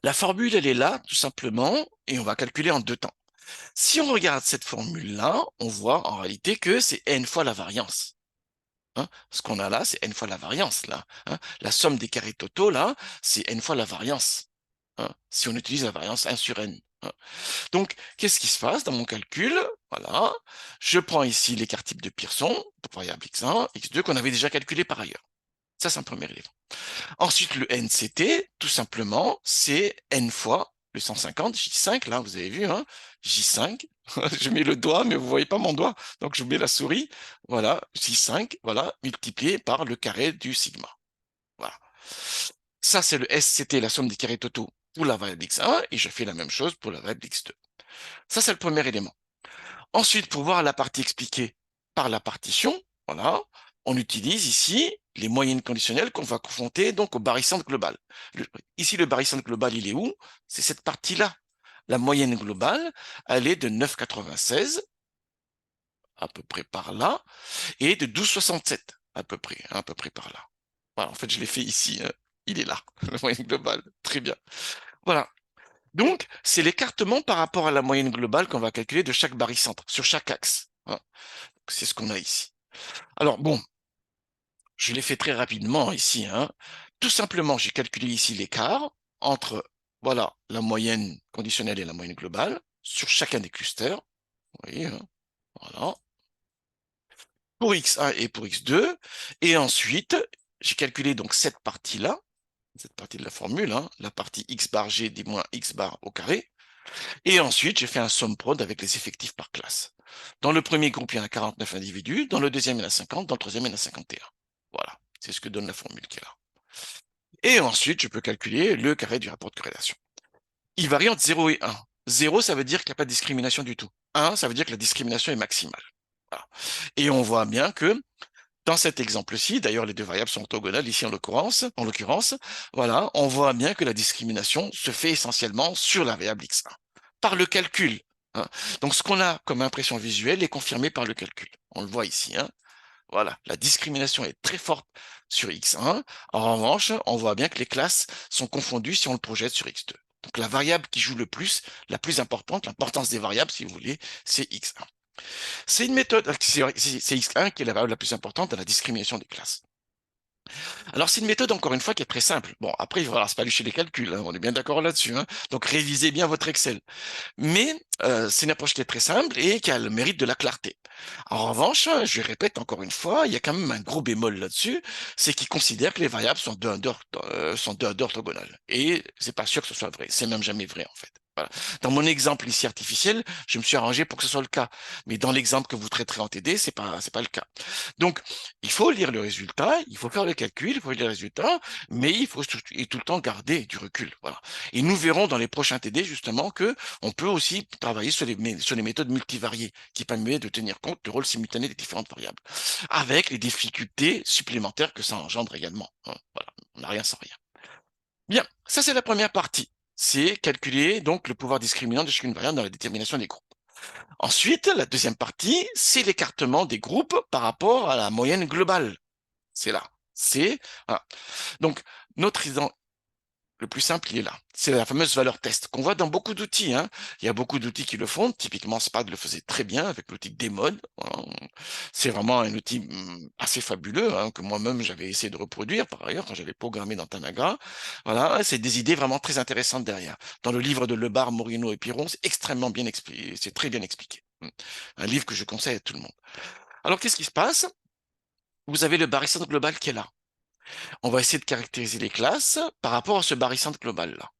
la formule, elle est là, tout simplement, et on va calculer en deux temps. Si on regarde cette formule-là, on voit en réalité que c'est n fois la variance, hein. Ce qu'on a là, c'est n fois la variance, là, hein. La somme des carrés totaux, là, c'est n fois la variance, hein, si on utilise la variance 1 sur n, hein. Donc, qu'est-ce qui se passe dans mon calcul? Voilà, je prends ici l'écart type de Pearson, pour variable x1, x2, qu'on avait déjà calculé par ailleurs. Ça, c'est un premier élément. Ensuite, le NCT, tout simplement, c'est n fois le 150, J5, là, vous avez vu, hein, J5, je mets le doigt, mais vous voyez pas mon doigt, donc je mets la souris, voilà, J5, voilà, multiplié par le carré du sigma. Voilà. Ça, c'est le SCT, la somme des carrés totaux pour la variable x1, et je fais la même chose pour la variable x2. Ça, c'est le premier élément. Ensuite, pour voir la partie expliquée par la partition, voilà, on utilise ici les moyennes conditionnelles qu'on va confronter donc au barycentre global. Ici, le barycentre global, il est où? C'est cette partie-là. La moyenne globale, elle est de 9,96, à peu près par là, et de 12,67, à peu près par là. Voilà, en fait, je l'ai fait ici, hein. Il est là, la moyenne globale. Très bien. Voilà. Donc, c'est l'écartement par rapport à la moyenne globale qu'on va calculer de chaque barycentre, sur chaque axe, hein. C'est ce qu'on a ici. Alors, bon, je l'ai fait très rapidement ici, hein. Tout simplement, j'ai calculé ici l'écart entre, voilà, la moyenne conditionnelle et la moyenne globale sur chacun des clusters. Vous voyez, hein, voilà. Pour x1 et pour x2. Et ensuite, j'ai calculé donc cette partie-là, cette partie de la formule, hein, la partie x bar g des moins x bar au carré. Et ensuite, j'ai fait un somme prod avec les effectifs par classe. Dans le premier groupe, il y en a 49 individus. Dans le deuxième, il y en a 50. Dans le troisième, il y en a 51. Voilà, c'est ce que donne la formule qui est là. Et ensuite, je peux calculer le carré du rapport de corrélation. Il varie entre 0 et 1. 0, ça veut dire qu'il n'y a pas de discrimination du tout. 1, ça veut dire que la discrimination est maximale. Voilà. Et on voit bien que dans cet exemple-ci, d'ailleurs, les deux variables sont orthogonales ici en l'occurrence, voilà, on voit bien que la discrimination se fait essentiellement sur la variable x1, par le calcul, hein. Donc, ce qu'on a comme impression visuelle est confirmé par le calcul. On le voit ici, hein. Voilà, la discrimination est très forte sur x1. En revanche, on voit bien que les classes sont confondues si on le projette sur x2. Donc, la variable qui joue le plus, la plus importante, l'importance des variables, si vous voulez, c'est x1. C'est une méthode, c'est x1 qui est la variable la plus importante dans la discrimination des classes. Alors, c'est une méthode, encore une fois, qui est très simple. Bon, après, il va falloir se palucher les calculs, hein, on est bien d'accord là-dessus, hein. Donc, révisez bien votre Excel. Mais c'est une approche qui est très simple et qui a le mérite de la clarté. En revanche, je répète encore une fois, il y a quand même un gros bémol là-dessus, c'est qu'il considère que les variables sont deux à deux orthogonales. Et c'est pas sûr que ce soit vrai, c'est même jamais vrai, en fait. Voilà. Dans mon exemple ici artificiel, je me suis arrangé pour que ce soit le cas. Mais dans l'exemple que vous traiterez en TD, c'est pas le cas. Donc, il faut lire le résultat, il faut faire le calcul, il faut lire le résultat, mais il faut tout le temps garder du recul. Voilà. Et nous verrons dans les prochains TD, justement, que on peut aussi travailler sur les méthodes multivariées, qui permettent de tenir compte du rôle simultané des différentes variables, avec les difficultés supplémentaires que ça engendre également. Hein. Voilà. On n'a rien sans rien. Bien, ça c'est la première partie. C'est calculer donc le pouvoir discriminant de chacune variable dans la détermination des groupes. Ensuite, la deuxième partie, c'est l'écartement des groupes par rapport à la moyenne globale. C'est là. C'est voilà. Donc notre le plus simple, il est là. C'est la fameuse valeur test qu'on voit dans beaucoup d'outils. Hein. Il y a beaucoup d'outils qui le font. Typiquement, SPAD le faisait très bien avec l'outil Demode. Voilà. C'est vraiment un outil assez fabuleux hein, que moi-même j'avais essayé de reproduire par ailleurs quand j'avais programmé dans Tanagra. Voilà, c'est des idées vraiment très intéressantes derrière. Dans le livre de Lebar, Morino et Piron, c'est extrêmement bien expliqué. C'est très bien expliqué. Un livre que je conseille à tout le monde. Alors, qu'est-ce qui se passe? Vous avez le barycentre global qui est là. On va essayer de caractériser les classes par rapport à ce barycentre global-là.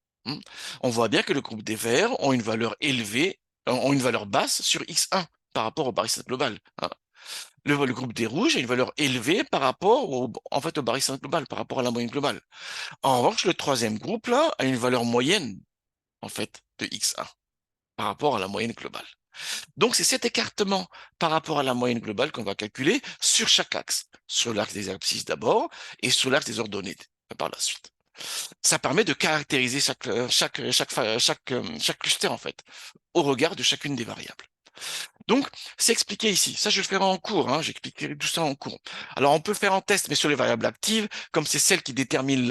On voit bien que le groupe des verts ont une valeur élevée, ont une valeur basse sur X1 par rapport au barycentre global. Hein. Le groupe des rouges a une valeur élevée par rapport en fait, au barycentre global, par rapport à la moyenne globale. En revanche, le troisième groupe là a une valeur moyenne en fait de X1 par rapport à la moyenne globale. Donc, c'est cet écartement par rapport à la moyenne globale qu'on va calculer sur chaque axe, sur l'axe des abscisses d'abord et sur l'axe des ordonnées par la suite. Ça permet de caractériser chaque cluster, en fait, au regard de chacune des variables. Donc, c'est expliqué ici. Ça, je le ferai en cours. Hein. J'expliquerai tout ça en cours. Alors, on peut faire en test, mais sur les variables actives, comme c'est celles qui déterminent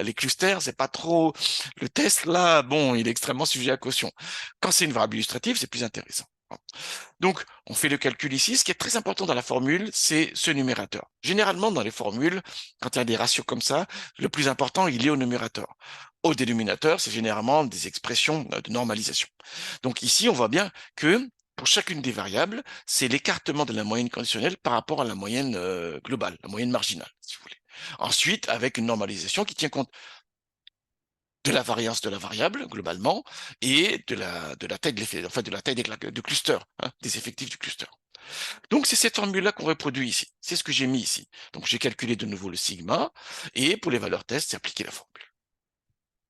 les clusters, c'est pas trop... Le test, là, bon, il est extrêmement sujet à caution. Quand c'est une variable illustrative, c'est plus intéressant. Donc, on fait le calcul ici. Ce qui est très important dans la formule, c'est ce numérateur. Généralement, dans les formules, quand il y a des ratios comme ça, le plus important, il est au numérateur. Au dénominateur, c'est généralement des expressions de normalisation. Donc ici, on voit bien que pour chacune des variables, c'est l'écartement de la moyenne conditionnelle par rapport à la moyenne globale, la moyenne marginale, si vous voulez. Ensuite, avec une normalisation qui tient compte de la variance de la variable, globalement, et de la taille de l'effet, enfin de la taille du cluster, hein, des effectifs du cluster. Donc, c'est cette formule-là qu'on reproduit ici. C'est ce que j'ai mis ici. Donc, j'ai calculé de nouveau le sigma, et pour les valeurs test, c'est appliquer la formule.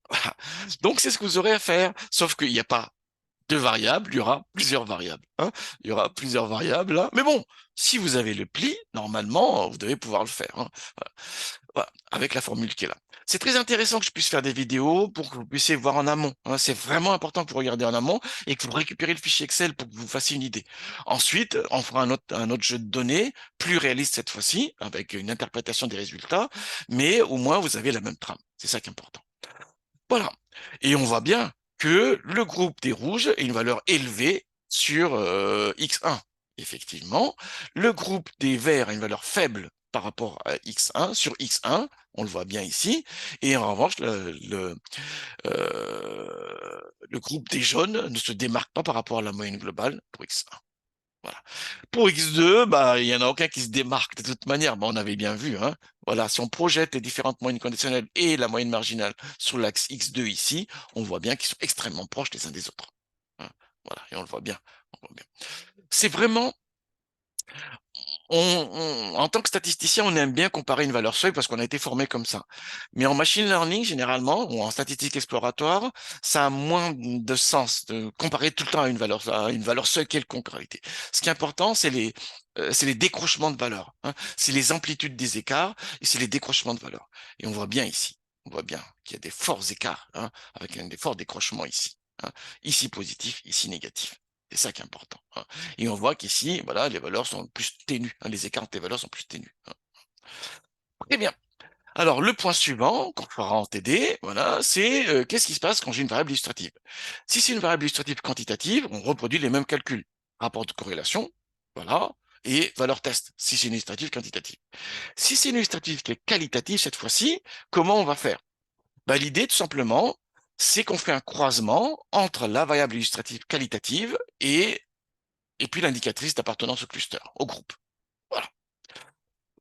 Voilà. Donc, c'est ce que vous aurez à faire, sauf qu'il n'y a pas de variables, il y aura plusieurs variables. Hein. Il y aura plusieurs variables là. Mais bon, si vous avez le pli, normalement, vous devez pouvoir le faire. Hein. Voilà. Voilà. Avec la formule qui est là. C'est très intéressant que je puisse faire des vidéos pour que vous puissiez voir en amont. Hein. C'est vraiment important que vous regardiez en amont et que vous récupérez le fichier Excel pour que vous fassiez une idée. Ensuite, on fera un autre jeu de données, plus réaliste cette fois-ci, avec une interprétation des résultats, mais au moins vous avez la même trame. C'est ça qui est important. Voilà. Et on voit bien que le groupe des rouges a une valeur élevée sur X1. Effectivement, le groupe des verts a une valeur faible par rapport à X1 sur X1, on le voit bien ici, et en revanche, le groupe des jaunes ne se démarque pas par rapport à la moyenne globale pour X1. Voilà. Pour X2, bah, il n'y en a aucun qui se démarque de toute manière. Bah, on avait bien vu, hein. Voilà, si on projette les différentes moyennes conditionnelles et la moyenne marginale sur l'axe X2 ici, on voit bien qu'ils sont extrêmement proches les uns des autres. Hein. Voilà, et on le voit bien. On voit bien. C'est vraiment en tant que statisticien, on aime bien comparer une valeur seuil parce qu'on a été formé comme ça. Mais en machine learning, généralement, ou en statistique exploratoire, ça a moins de sens de comparer tout le temps à une valeur seuil quelconque en réalité. Ce qui est important, c'est les décrochements de valeurs. Hein. C'est les amplitudes des écarts et c'est les décrochements de valeurs. Et on voit bien ici, on voit bien qu'il y a des forts écarts, hein, avec des forts décrochements ici. Hein. Ici positif, ici négatif. C'est ça qui est important. Hein. Et on voit qu'ici, voilà, les valeurs sont plus ténues. Hein, les écarts des valeurs sont plus ténus. Hein. Très bien. Alors, le point suivant, qu'on fera en TD, voilà, c'est qu'est-ce qui se passe quand j'ai une variable illustrative. Si c'est une variable illustrative quantitative, on reproduit les mêmes calculs. Rapport de corrélation, voilà, et valeur test, si c'est une illustrative quantitative. Si c'est une illustrative qui est qualitative, cette fois-ci, comment on va faire? Bah, l'idée, tout simplement, c'est qu'on fait un croisement entre la variable illustrative qualitative et puis l'indicatrice d'appartenance au cluster, au groupe. Voilà.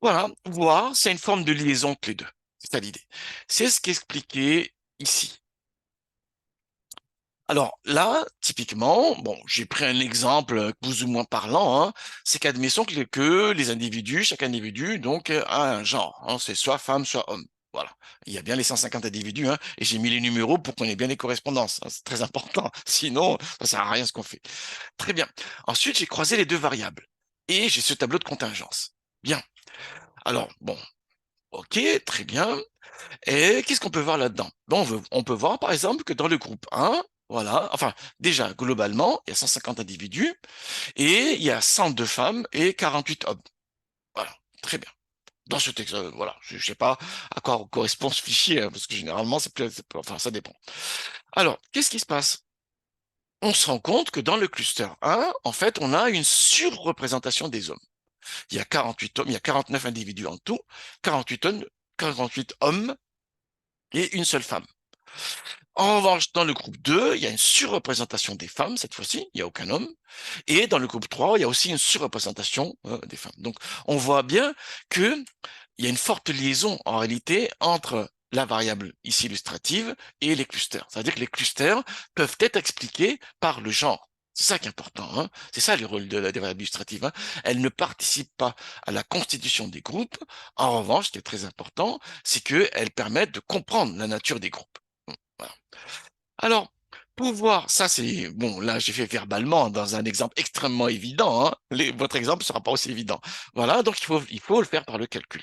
Voilà. Voir, c'est une forme de liaison entre les deux. C'est ça l'idée. C'est ce qui est expliqué ici. Alors là, typiquement, bon, j'ai pris un exemple plus ou moins parlant, hein, c'est qu'admettons que les individus, chaque individu, donc, a un genre, hein, c'est soit femme, soit homme. Voilà. Il y a bien les 150 individus, hein, et j'ai mis les numéros pour qu'on ait bien les correspondances, hein, c'est très important. Sinon, ça sert à rien ce qu'on fait. Très bien. Ensuite, j'ai croisé les deux variables. Et j'ai ce tableau de contingence. Bien. Alors, bon, ok, très bien. Et qu'est-ce qu'on peut voir là-dedans? Bon, on peut voir, par exemple, que dans le groupe 1, voilà, enfin, déjà, globalement, il y a 150 individus et il y a 102 femmes et 48 hommes. Voilà, très bien. Dans ce texte, voilà, je ne sais pas à quoi correspond ce fichier, hein, parce que généralement, enfin, ça dépend. Alors, qu'est-ce qui se passe? On se rend compte que dans le cluster 1, en fait, on a une surreprésentation des hommes. Il y a 48 hommes, il y a 49 individus en tout, 48 hommes, 48 hommes et une seule femme. En revanche, dans le groupe 2, il y a une surreprésentation des femmes, cette fois-ci, il n'y a aucun homme. Et dans le groupe 3, il y a aussi une surreprésentation des femmes. Donc, on voit bien qu'il y a une forte liaison, en réalité, entre la variable ici illustrative et les clusters. C'est-à-dire que les clusters peuvent être expliqués par le genre. C'est ça qui est important, hein. C'est ça le rôle des variables illustratives, hein. Elles ne participent pas à la constitution des groupes. En revanche, ce qui est très important, c'est qu'elles permettent de comprendre la nature des groupes. Voilà. Alors, pour voir, ça c'est, bon, là j'ai fait verbalement dans un exemple extrêmement évident, hein. Votre exemple ne sera pas aussi évident. Voilà, donc il faut le faire par le calcul.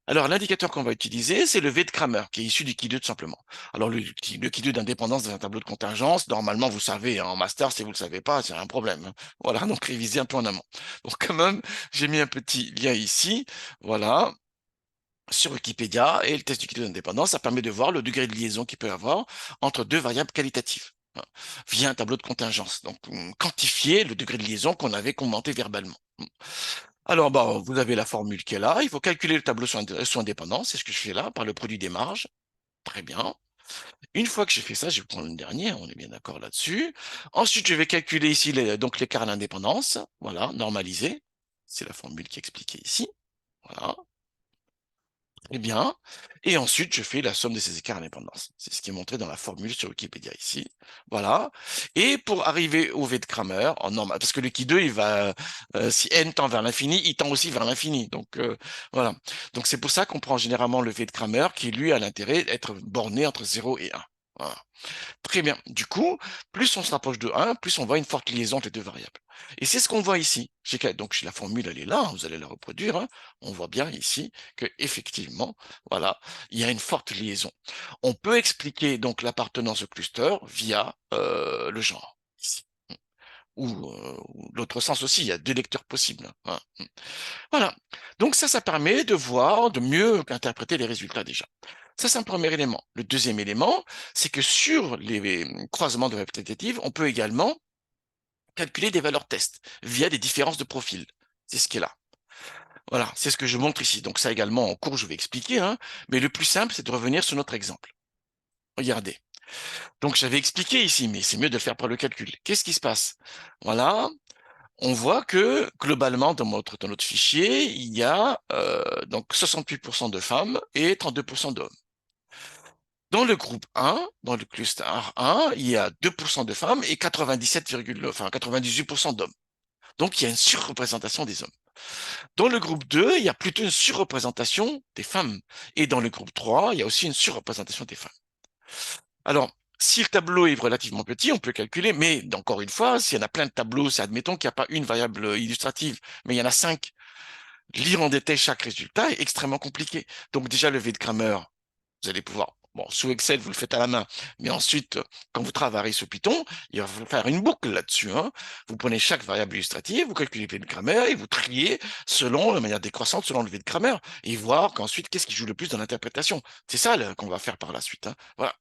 Alors, l'indicateur qu'on va utiliser, c'est le V de Cramer, qui est issu du Qui2 tout simplement. Alors, le Qui2 d'indépendance dans un tableau de contingence, normalement, vous savez, en master, si vous ne le savez pas, c'est un problème, hein. Voilà, donc révisez un peu en amont. Donc, quand même, j'ai mis un petit lien ici, voilà, sur Wikipédia, et le test du Qui2 d'indépendance, ça permet de voir le degré de liaison qu'il peut y avoir entre deux variables qualitatives, hein, via un tableau de contingence. Donc, quantifier le degré de liaison qu'on avait commenté verbalement. Alors, bah, vous avez la formule qui est là. Il faut calculer le tableau sous indépendance. C'est ce que je fais là, par le produit des marges. Très bien. Une fois que j'ai fait ça, je vais prendre le dernier. On est bien d'accord là-dessus. Ensuite, je vais calculer ici donc l'écart d'indépendance. Voilà, normalisé. C'est la formule qui est expliquée ici. Voilà. Eh bien, et ensuite, je fais la somme de ces écarts d'indépendance. C'est ce qui est montré dans la formule sur Wikipédia ici. Voilà. Et pour arriver au V de Cramer, en normal, parce que le qui 2, il va, si n tend vers l'infini, il tend aussi vers l'infini. Donc, voilà. Donc, c'est pour ça qu'on prend généralement le V de Cramer, qui lui a l'intérêt d'être borné entre 0 et 1. Voilà. Très bien. Du coup, plus on se rapproche de 1, plus on voit une forte liaison entre les deux variables. Et c'est ce qu'on voit ici. Donc, la formule, elle est là, hein, vous allez la reproduire, hein. On voit bien ici que effectivement, voilà, il y a une forte liaison. On peut expliquer donc l'appartenance au cluster via le genre, ici. Ou l'autre sens aussi, il y a deux lecteurs possibles, hein. Voilà. Donc ça permet de voir, de mieux interpréter les résultats déjà. Ça, c'est un premier élément. Le deuxième élément, c'est que sur les croisements de répétitives, on peut également calculer des valeurs test via des différences de profil. C'est ce qui est là. Voilà, c'est ce que je montre ici. Donc ça également, en cours, je vais expliquer, hein, mais le plus simple, c'est de revenir sur notre exemple. Regardez. Donc j'avais expliqué ici, mais c'est mieux de le faire par le calcul. Qu'est-ce qui se passe? Voilà, on voit que globalement, dans notre fichier, il y a donc 68% de femmes et 32% d'hommes. Dans le groupe 1, dans le cluster 1, il y a 2% de femmes et 98% d'hommes. Donc, il y a une surreprésentation des hommes. Dans le groupe 2, il y a plutôt une surreprésentation des femmes. Et dans le groupe 3, il y a aussi une surreprésentation des femmes. Alors, si le tableau est relativement petit, on peut calculer, mais encore une fois, s'il y en a plein de tableaux, c'est admettons qu'il n'y a pas une variable illustrative, mais il y en a 5. Lire en détail chaque résultat est extrêmement compliqué. Donc déjà, le V de Cramer, vous allez pouvoir, bon, sous Excel, vous le faites à la main, mais ensuite, quand vous travaillerez sous Python, il va falloir faire une boucle là-dessus, hein. Vous prenez chaque variable illustrative, vous calculez le V de Cramer et vous triez selon, de manière décroissante, selon le V de Cramer, et voir qu'ensuite, qu'est-ce qui joue le plus dans l'interprétation. C'est ça qu'on va faire par la suite, hein. Voilà.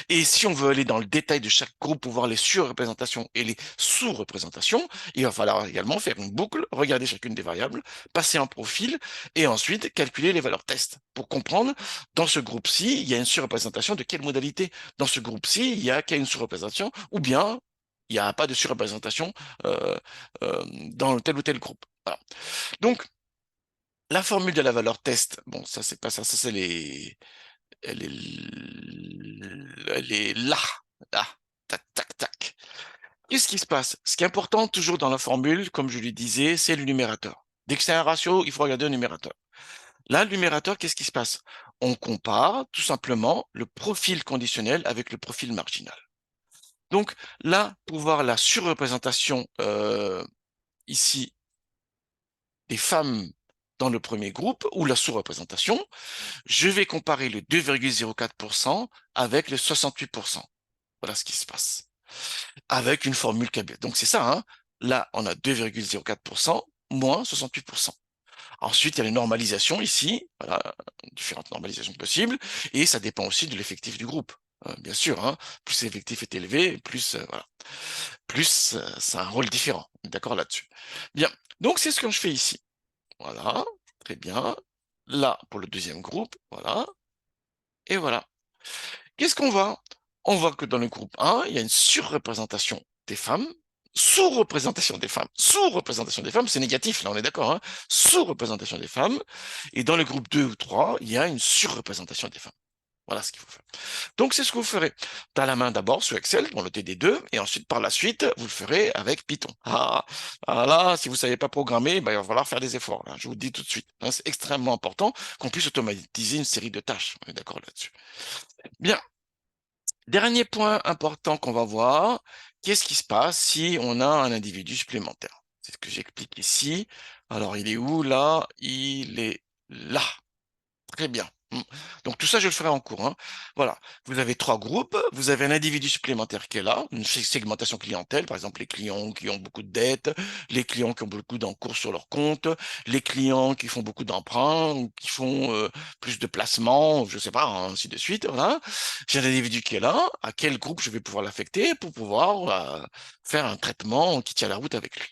Et si on veut aller dans le détail de chaque groupe pour voir les surreprésentations et les sous-représentations, il va falloir également faire une boucle, regarder chacune des variables, passer un profil et ensuite calculer les valeurs test pour comprendre dans ce groupe-ci, il y a une surreprésentation de quelle modalité. Dans ce groupe-ci, il y a qu'il y a une surreprésentation ou bien il n'y a pas de surreprésentation euh, dans tel ou tel groupe. Voilà. Donc, la formule de la valeur test, bon, ça c'est pas ça, ça c'est elle est là, là. tac, tac, tac. Qu'est-ce qui se passe? Ce qui est important toujours dans la formule, comme je le disais, c'est le numérateur. Dès que c'est un ratio, il faut regarder le numérateur. Là, le numérateur, qu'est-ce qui se passe? On compare tout simplement le profil conditionnel avec le profil marginal. Donc là, pour voir la surreprésentation ici des femmes dans le premier groupe, ou la sous-représentation, je vais comparer le 2,04% avec le 68%. Voilà ce qui se passe. Avec une formule KB. Donc c'est ça, hein. Là, on a 2,04% moins 68%. Ensuite, il y a les normalisations ici, voilà, différentes normalisations possibles, et ça dépend aussi de l'effectif du groupe. Bien sûr, hein, plus l'effectif est élevé, plus voilà, plus c'est un rôle différent. D'accord là-dessus. Bien, donc c'est ce que je fais ici. Voilà, très bien. Là, pour le deuxième groupe, voilà, et voilà. Qu'est-ce qu'on voit? On voit que dans le groupe 1, il y a une surreprésentation des femmes, sous-représentation des femmes, sous-représentation des femmes, c'est négatif, là on est d'accord, hein, sous-représentation des femmes, et dans le groupe 2 ou 3, il y a une surreprésentation des femmes. Voilà ce qu'il faut faire. Donc c'est ce que vous ferez. T'as la main d'abord sous Excel, dans le TD2, et ensuite par la suite, vous le ferez avec Python. Là, si vous ne savez pas programmer, ben, il va falloir faire des efforts. Là, je vous le dis tout de suite. Hein, c'est extrêmement important qu'on puisse automatiser une série de tâches. On est d'accord là-dessus. Bien. Dernier point important qu'on va voir, qu'est-ce qui se passe si on a un individu supplémentaire? C'est ce que j'explique ici. Alors, il est où là? Il est là. Très bien. Donc tout ça, je le ferai en cours, hein. Voilà. Vous avez 3 groupes. Vous avez un individu supplémentaire qui est là, une segmentation clientèle, par exemple les clients qui ont beaucoup de dettes, les clients qui ont beaucoup d'encours sur leur compte, les clients qui font beaucoup d'emprunts, ou qui font plus de placements, je sais pas, hein, ainsi de suite. Voilà. J'ai un individu qui est là. À quel groupe je vais pouvoir l'affecter pour pouvoir faire un traitement qui tient la route avec lui.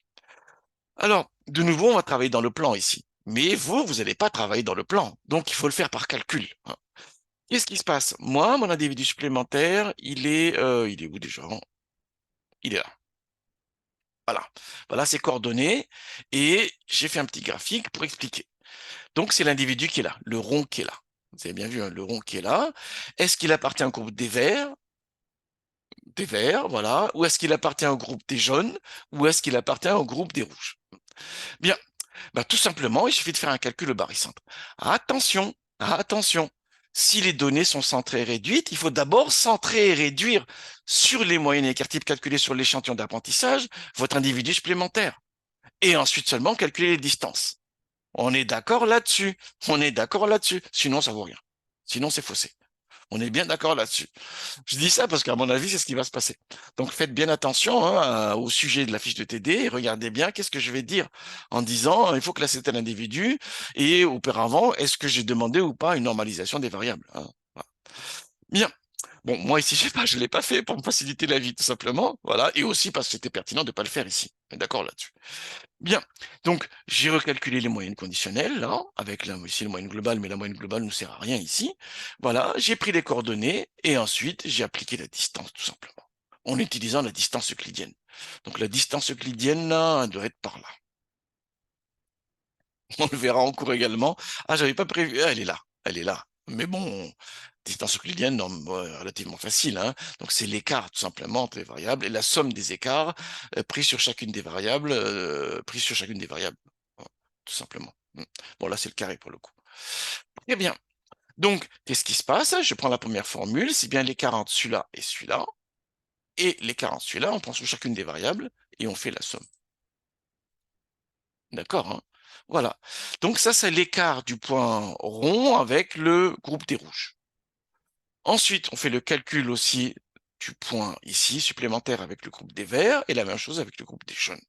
Alors, de nouveau, on va travailler dans le plan ici. Mais vous n'allez pas travailler dans le plan. Donc, il faut le faire par calcul, hein. Qu'est-ce qui se passe? Moi, mon individu supplémentaire, il est où déjà? Il est là. Voilà. Voilà ses coordonnées. Et j'ai fait un petit graphique pour expliquer. Donc, c'est l'individu qui est là, le rond qui est là. Vous avez bien vu, hein, le rond qui est là. Est-ce qu'il appartient au groupe des verts? Des verts, voilà. Ou est-ce qu'il appartient au groupe des jaunes? Ou est-ce qu'il appartient au groupe des rouges? Bien. Bah, tout simplement, il suffit de faire un calcul au barycentre. Attention, attention. Si les données sont centrées et réduites, il faut d'abord centrer et réduire sur les moyennes écart types calculées sur l'échantillon d'apprentissage votre individu supplémentaire. Et ensuite seulement calculer les distances. On est d'accord là-dessus. On est d'accord là-dessus. Sinon, ça vaut rien. Sinon, c'est faussé. On est bien d'accord là-dessus. Je dis ça parce qu'à mon avis, c'est ce qui va se passer. Donc faites bien attention, hein, au sujet de la fiche de TD et regardez bien qu'est-ce que je vais dire en disant il faut classer tel individu et auparavant, est-ce que j'ai demandé ou pas une normalisation des variables, hein. Voilà. Bien. Bon, moi ici, je l'ai pas fait pour me faciliter la vie, tout simplement. Voilà. Et aussi parce que c'était pertinent de ne pas le faire ici. D'accord là-dessus. Bien, donc j'ai recalculé les moyennes conditionnelles, là, avec là, ici la moyenne globale, mais la moyenne globale ne sert à rien ici. Voilà, j'ai pris les coordonnées et ensuite j'ai appliqué la distance, tout simplement, en utilisant la distance euclidienne. Donc la distance euclidienne, là, elle doit être par là. On le verra en cours également. Ah, j'avais pas prévu, ah, elle est là, elle est là. Mais bon, distance euclidienne, non, relativement facile, hein. Donc c'est l'écart tout simplement entre les variables et la somme des écarts pris sur chacune des variables, pris sur chacune des variables. Voilà, tout simplement. Bon, là c'est le carré pour le coup. Très bien. Donc, qu'est-ce qui se passe? Je prends la première formule, c'est bien l'écart entre celui-là et celui-là. Et l'écart entre celui-là, on prend sur chacune des variables et on fait la somme. D'accord, hein? Voilà. Donc ça, c'est l'écart du point rond avec le groupe des rouges. Ensuite, on fait le calcul aussi du point ici, supplémentaire avec le groupe des verts, et la même chose avec le groupe des jaunes.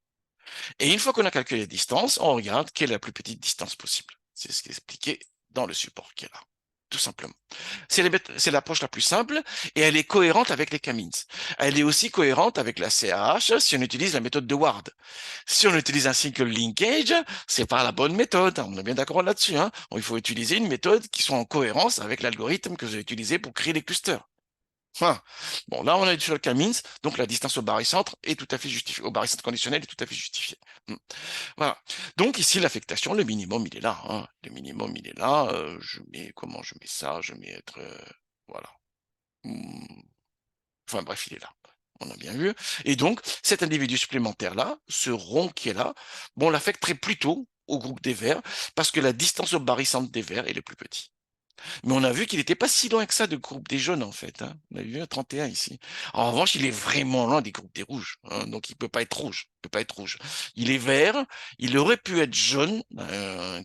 Et une fois qu'on a calculé les distances, on regarde quelle est la plus petite distance possible. C'est ce qui est expliqué dans le support qui est là, tout simplement. C'est l'approche la plus simple et elle est cohérente avec les K-means. Elle est aussi cohérente avec la CAH si on utilise la méthode de Ward. Si on utilise un single linkage, c'est pas la bonne méthode. On est bien d'accord là-dessus, hein. Il faut utiliser une méthode qui soit en cohérence avec l'algorithme que j'ai utilisé pour créer les clusters. Hein. Bon, là, on est sur le K-means, donc la distance au barycentre est tout à fait justifiée, au barycentre conditionnel est tout à fait justifiée. Voilà. Donc ici, l'affectation, le minimum, il est là, hein. Le minimum, il est là. Je mets, comment je mets ça? Je mets être, voilà. Enfin bref, il est là. On a bien vu. Et donc, cet individu supplémentaire-là, ce rond qui est là, bon, on l'affecterait plutôt au groupe des verts, parce que la distance au barycentre des verts, elle est plus petite. Mais on a vu qu'il n'était pas si loin que ça du groupe des jaunes, en fait, hein. On a vu un 31 ici. En revanche, il est vraiment loin des groupes des rouges, hein. Donc il peut pas être rouge. Il peut pas être rouge. Il est vert. Il aurait pu être jaune,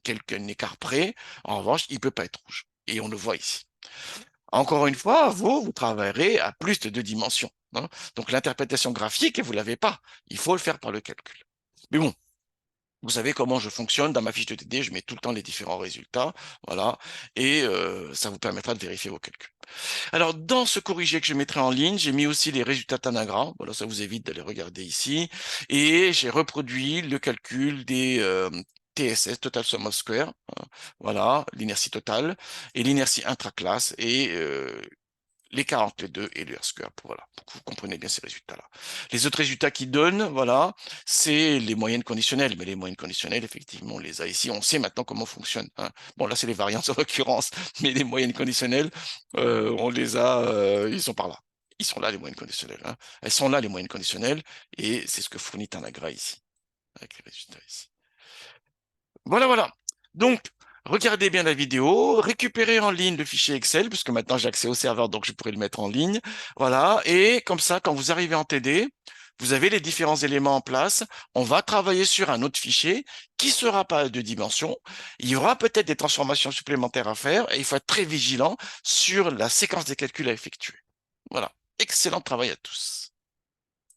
quelqu'un écart près. En revanche, il peut pas être rouge. Et on le voit ici. Encore une fois, vous travaillerez à plus de 2 dimensions, hein. Donc l'interprétation graphique, vous l'avez pas. Il faut le faire par le calcul. Mais bon, vous savez comment je fonctionne. Dans ma fiche de TD, je mets tout le temps les différents résultats. Voilà. Et ça vous permettra de vérifier vos calculs. Alors, dans ce corrigé que je mettrai en ligne, j'ai mis aussi les résultats Tanagra. Voilà, ça vous évite d'aller regarder ici. Et j'ai reproduit le calcul des TSS, Total Sum of Square. Voilà, l'inertie totale et l'inertie intraclasse et l'écart entre les deux et le R-square, voilà, pour que vous compreniez bien ces résultats-là. Les autres résultats qu'ils donnent, voilà, c'est les moyennes conditionnelles. Mais les moyennes conditionnelles, effectivement, on les a ici. On sait maintenant comment fonctionnent, hein. Bon, là, c'est les variances en l'occurrence, mais les moyennes conditionnelles, on les a, ils sont par là. Ils sont là, les moyennes conditionnelles, hein. Elles sont là, les moyennes conditionnelles, et c'est ce que fournit Tanagra ici, avec les résultats ici. Voilà, voilà. Donc, regardez bien la vidéo, récupérez en ligne le fichier Excel, puisque maintenant j'ai accès au serveur, donc je pourrai le mettre en ligne. Voilà, et comme ça, quand vous arrivez en TD, vous avez les différents éléments en place. On va travailler sur un autre fichier qui sera pas à 2 dimensions. Il y aura peut-être des transformations supplémentaires à faire, et il faut être très vigilant sur la séquence des calculs à effectuer. Voilà. Excellent travail à tous.